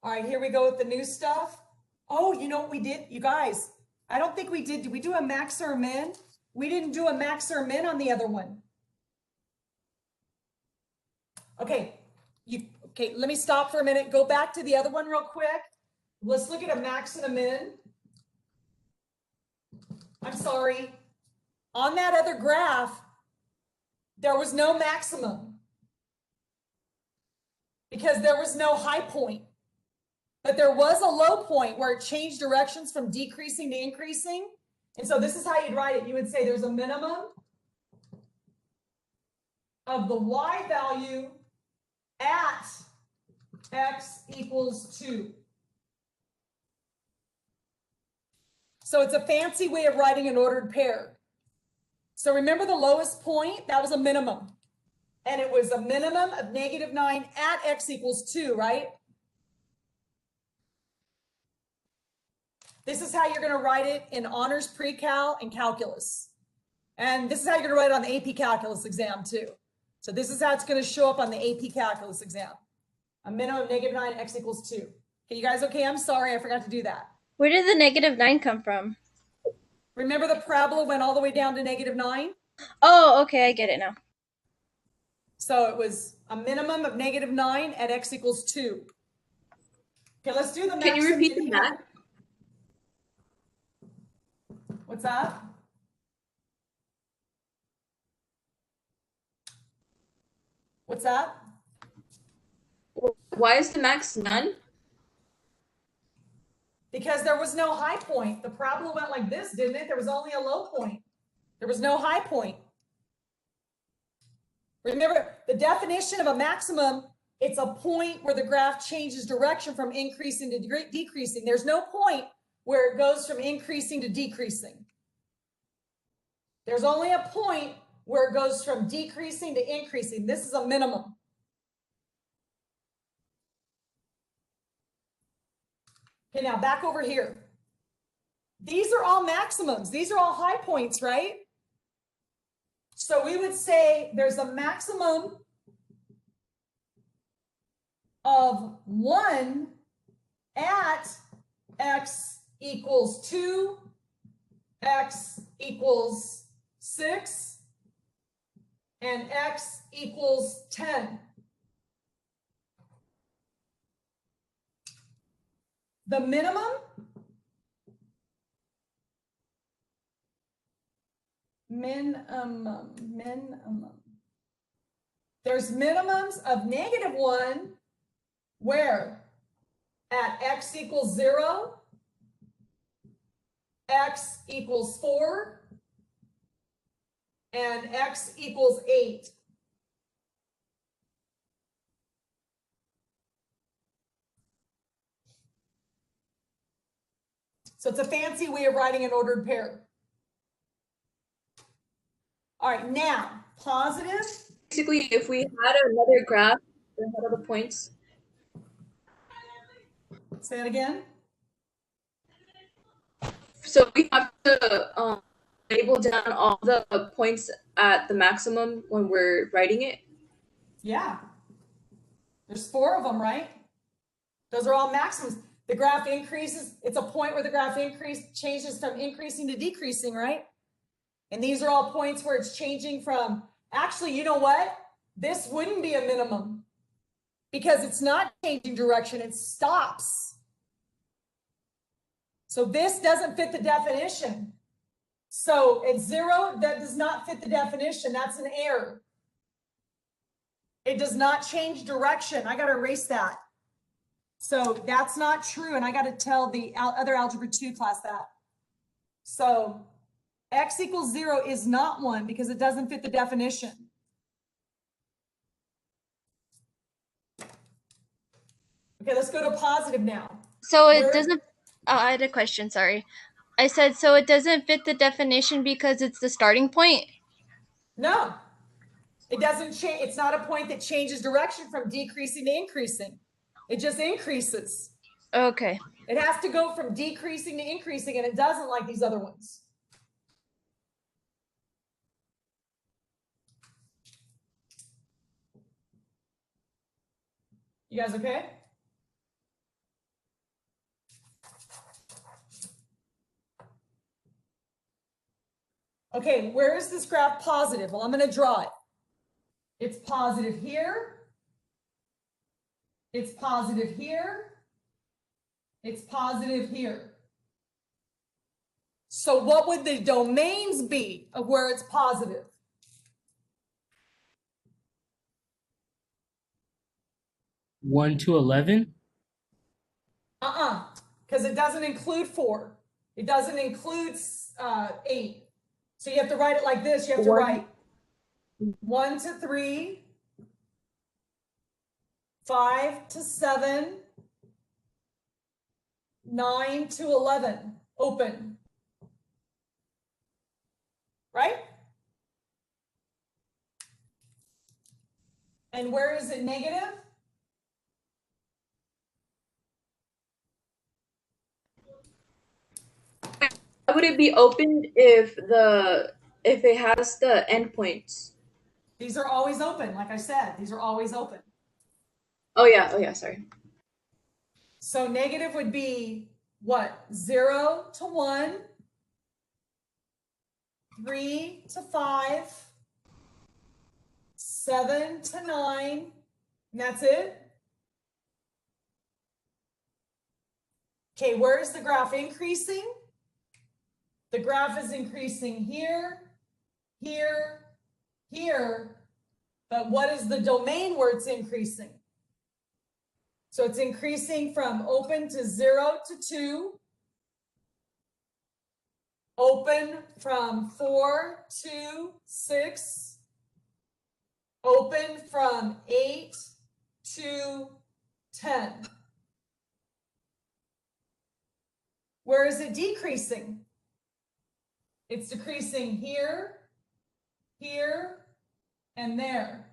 All right, here we go with the new stuff. Oh, you know what we did? You guys, I don't think we did. Did we do a max or a min? We didn't do a max or a min on the other one. Okay, okay, let me stop for a minute. Go back to the other one real quick. Let's look at a max and a min. I'm sorry. On that other graph, there was no maximum because there was no high point. But there was a low point where it changed directions from decreasing to increasing. And so this is how you'd write it. You would say there's a minimum of the y value at x equals 2. So it's a fancy way of writing an ordered pair. So remember the lowest point? That was a minimum. And it was a minimum of -9 at x equals 2, right? This is how you're going to write it in honors pre-cal and calculus. And this is how you're going to write it on the AP calculus exam too. So this is how it's going to show up on the AP calculus exam. A minimum of -9 at x equals 2. Okay, you guys okay? I'm sorry, I forgot to do that. Where did the -9 come from? Remember the parabola went all the way down to -9? Oh, okay, I get it now. So it was a minimum of -9 at x equals 2. Okay, let's do the max. Can you repeat the math? What's that? What's that? Why is the max none? Because there was no high point. The parabola went like this, didn't it? There was only a low point. There was no high point. Remember, the definition of a maximum, it's a point where the graph changes direction from increasing to decreasing. There's no point where it goes from increasing to decreasing. There's only a point where it goes from decreasing to increasing. This is a minimum. Okay, now back over here. These are all maximums. These are all high points, right? So we would say there's a maximum of 1 at x equals 2 x equals 6 and x equals 10. The minimum there's minimums of -1 where at x equals 0, x equals 4, and x equals 8. So it's a fancy way of writing an ordered pair. All right, now, positive. Basically, if we had another graph that had all the points. Say it again. So we have to label down all the points at the maximum when we're writing it. Yeah. There's 4 of them, right? Those are all maximums. The graph increases. It's a point where the graph changes from increasing to decreasing, right? And these are all points where it's changing from, actually, you know what? This wouldn't be a minimum because it's not changing direction. It stops. So this doesn't fit the definition. So at 0, that does not fit the definition. That's an error. It does not change direction. I got to erase that. So that's not true. And I got to tell the other Algebra 2 class that. So x equals 0 is not 1 because it doesn't fit the definition. Okay, let's go to positive now. So it doesn't, I had a question, sorry. I said, so it doesn't fit the definition because it's the starting point? No, it doesn't change. It's not a point that changes direction from decreasing to increasing. It just increases. Okay. It has to go from decreasing to increasing, and it doesn't like these other ones. You guys okay? Okay, where is this graph positive? Well, I'm going to draw it. It's positive here. It's positive here. It's positive here. So what would the domains be of where it's positive? One to 11. Because it doesn't include 4. It doesn't include 8. So you have to write it like this. You have to write 1 to 3, 5 to 7, 9 to 11, open. Right? And where is it negative? Why would it be opened if it has the endpoints? These are always open, like I said. These are always open. Oh yeah, sorry. So negative would be what? 0 to 1, 3 to 5, 7 to 9, and that's it. Okay, where is the graph increasing? The graph is increasing here, here, here, but what is the domain where it's increasing? So it's increasing from open to 0 to 2, open from 4 to 6, open from 8 to 10. Where is it decreasing? It's decreasing here, here, and there.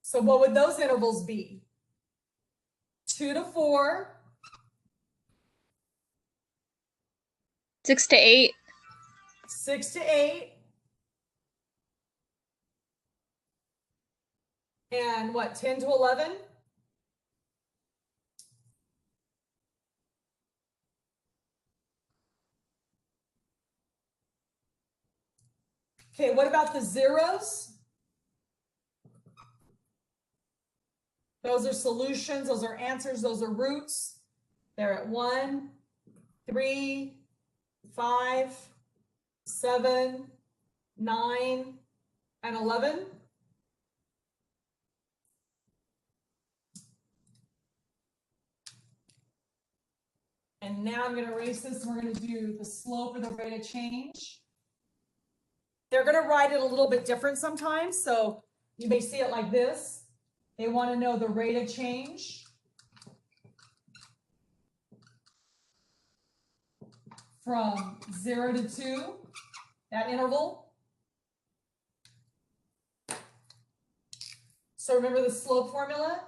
So what would those intervals be? 2 to 4. 6 to 8. 6 to 8. And what, 10 to 11? Okay, what about the zeros? Those are solutions, those are answers, those are roots. They're at 1, 3, 5, 7, 9, and 11. And now I'm going to erase this. We're going to do the slope or the rate of change. They're going to write it a little bit different sometimes. So you may see it like this. They want to know the rate of change from 0 to 2, that interval. So remember the slope formula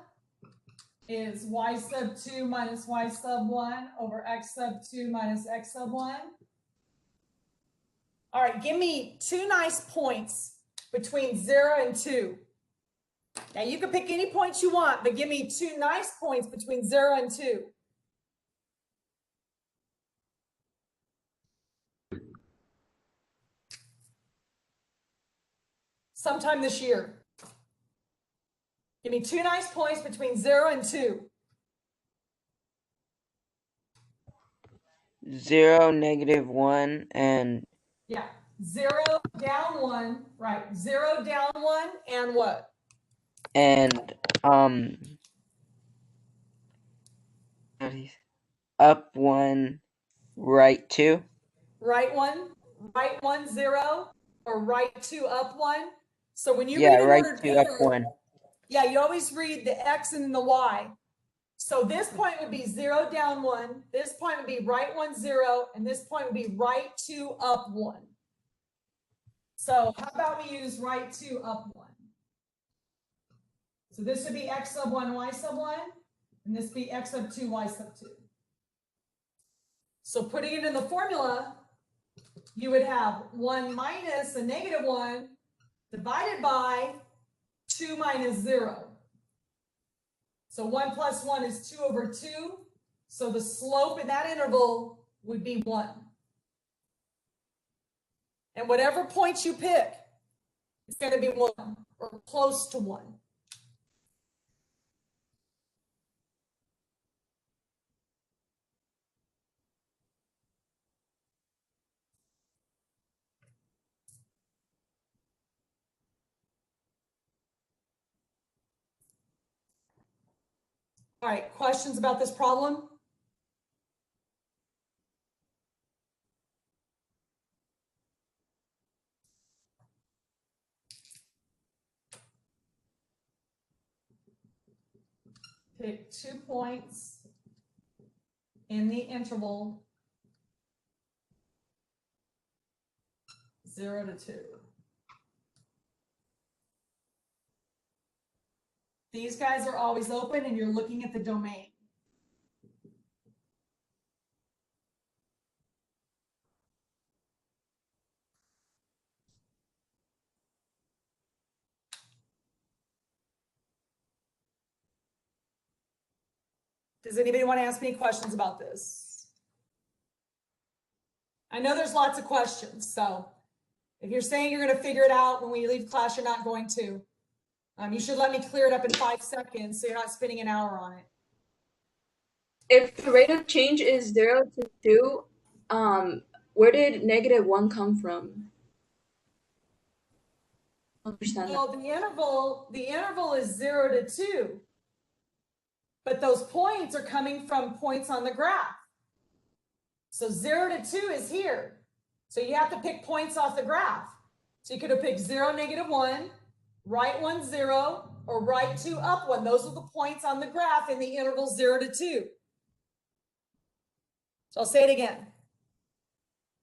is y sub 2 minus y sub 1 over x sub 2 minus x sub 1. All right, give me 2 nice points between 0 and 2. Now you can pick any points you want, but give me 2 nice points between 0 and 2. Sometime this year. Give me 2 nice points between 0 and 2. 0, -1, and Yeah, 0, down 1, right? 0, down 1, and what? and up 1, right 2. Right 1, 0, or right 2, up 1. So when you Yeah, read an right ordered 2, up pair, 1. yeah, you always read the X and the Y. So this point would be 0, down 1. This point would be right 1, 0. And this point would be right 2, up 1. So how about we use right 2, up 1? So this would be X sub 1, Y sub 1. And this would be X sub 2, Y sub 2. So putting it in the formula, you would have 1 minus a -1 divided by 2 minus 0. So 1 plus 1 is 2 over 2. So the slope in that interval would be 1. And whatever points you pick, it's going to be 1 or close to 1. All right, questions about this problem? Pick 2 points in the interval 0 to 2. These guys are always open and you're looking at the domain. Does anybody want to ask me any questions about this? I know there's lots of questions, so if you're saying you're going to figure it out when we leave class, you're not going to. You should let me clear it up in 5 seconds so you're not spending an hour on it. If the rate of change is 0 to 2, where did -1 come from? I don't understand that. Well, the interval is 0 to 2, but those points are coming from points on the graph. So 0 to 2 is here. So you have to pick points off the graph. So you could have picked 0, -1, right 1, 0, or right 2, up 1. Those are the points on the graph in the interval 0 to 2. So I'll say it again.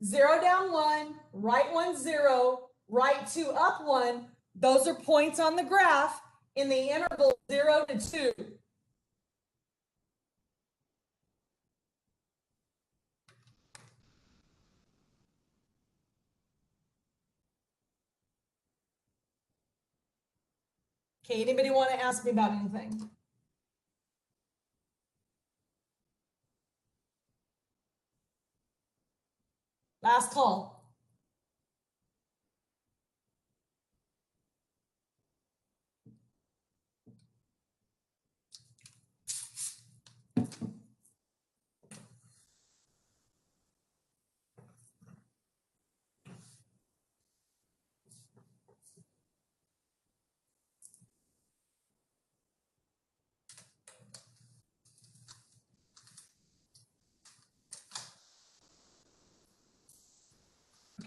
0, down 1, right 1, 0, right 2, up 1. Those are points on the graph in the interval 0 to 2. Okay, anybody want to ask me about anything? Last call.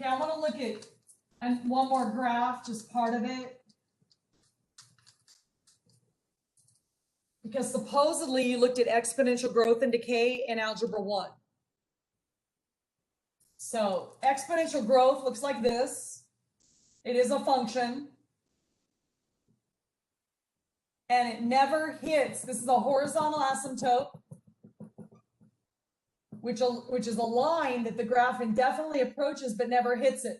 Okay, I want to look at one more graph, just part of it. Because supposedly you looked at exponential growth and decay in Algebra 1. So exponential growth looks like this. It is a function. And it never hits. This is a horizontal asymptote, which is a line that the graph indefinitely approaches but never hits it.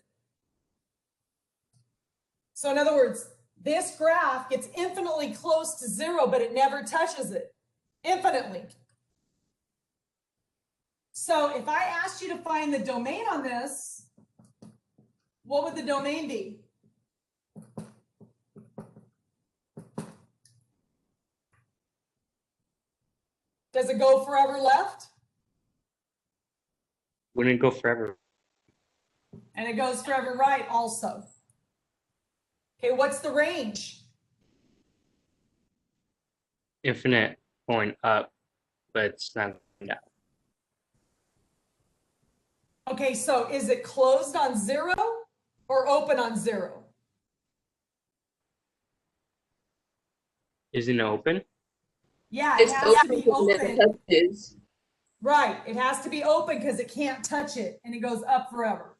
So in other words, this graph gets infinitely close to 0, but it never touches it. Infinitely. So if I asked you to find the domain on this, what would the domain be? Does it go forever left? Wouldn't go forever. And it goes forever right also. Okay, what's the range? Infinite going up, but it's not going down. Okay, so is it closed on 0 or open on 0? Isn't it open? Yeah, it It's has to be open and it open. touches. Right, it has to be open because it can't touch it and it goes up forever.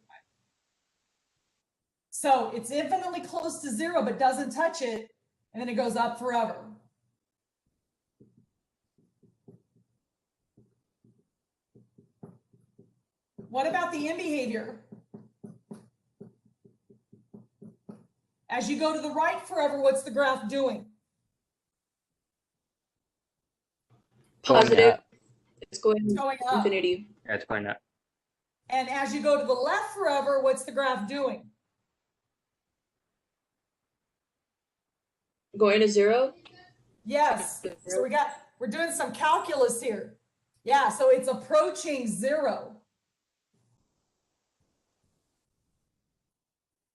So it's infinitely close to 0 but doesn't touch it, and then it goes up forever. What about the end behavior? As you go to the right forever, what's the graph doing? Positive. Up. It's going up. infinity. Yeah, it's going up. And as you go to the left forever, what's the graph doing? Going to 0? Yes. So we're doing some calculus here. Yeah, so it's approaching 0.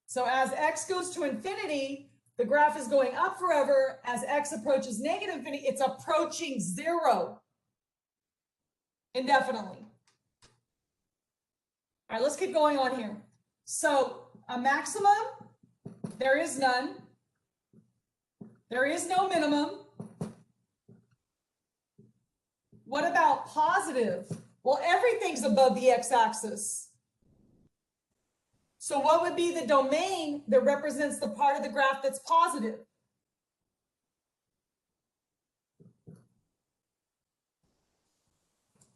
So as x goes to infinity, the graph is going up forever. As x approaches negative infinity, it's approaching 0 indefinitely. All right, let's keep going on here. So a maximum, there is none. There is no minimum. What about positive? Well, everything's above the x-axis. So what would be the domain that represents the part of the graph that's positive?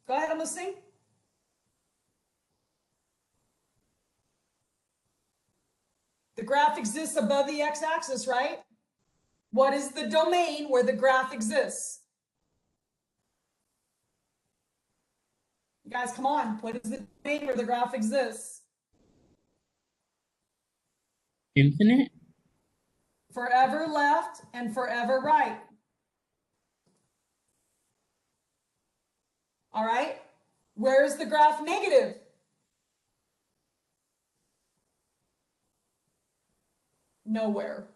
Go ahead, I'm listening. The graph exists above the x-axis, right? What is the domain where the graph exists? You guys, come on. What is the domain where the graph exists? Infinite? Forever left and forever right. All right. Where is the graph negative? Nowhere.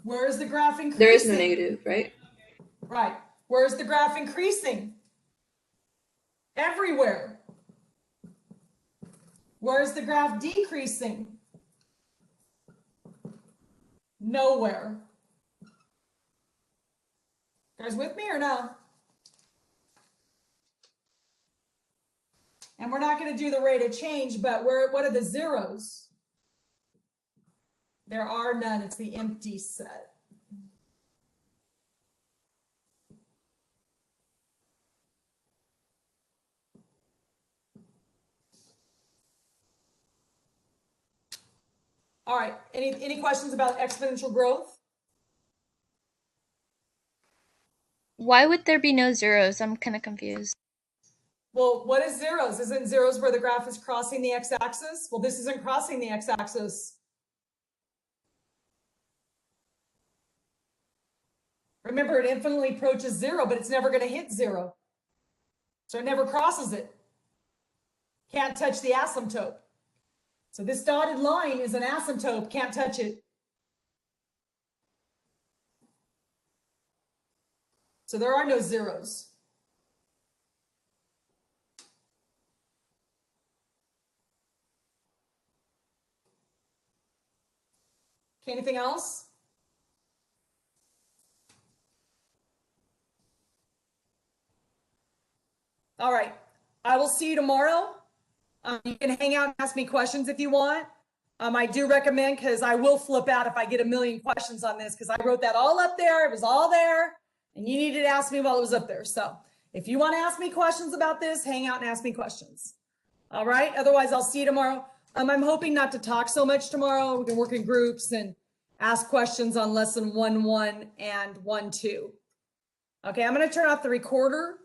Where is the graph increasing? There is no negative, right? Right. Where is the graph increasing? Everywhere. Where is the graph decreasing? Nowhere. You guys with me or no? And we're not going to do the rate of change, but what are the zeros? There are none. It's the empty set. All right. Any questions about exponential growth? Why would there be no zeros? I'm kind of confused. Well, what is zeros? Isn't zeros where the graph is crossing the x-axis? Well, this isn't crossing the x-axis. Remember, it infinitely approaches 0, but it's never going to hit 0. So it never crosses it. Can't touch the asymptote. So this dotted line is an asymptote, can't touch it. So there are no zeros. Okay, anything else? All right, I will see you tomorrow. You can hang out and ask me questions if you want. I do recommend, because I will flip out if I get a million questions on this, because I wrote that all up there. It was all there, and you needed to ask me while it was up there. So if you want to ask me questions about this, hang out and ask me questions. All right. Otherwise, I'll see you tomorrow. I'm hoping not to talk so much tomorrow. We can work in groups and ask questions on lesson 1-1 and 1-2. Okay, I'm going to turn off the recorder.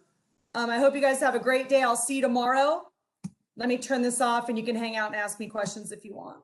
I hope you guys have a great day. I'll see you tomorrow. Let me turn this off and you can hang out and ask me questions if you want.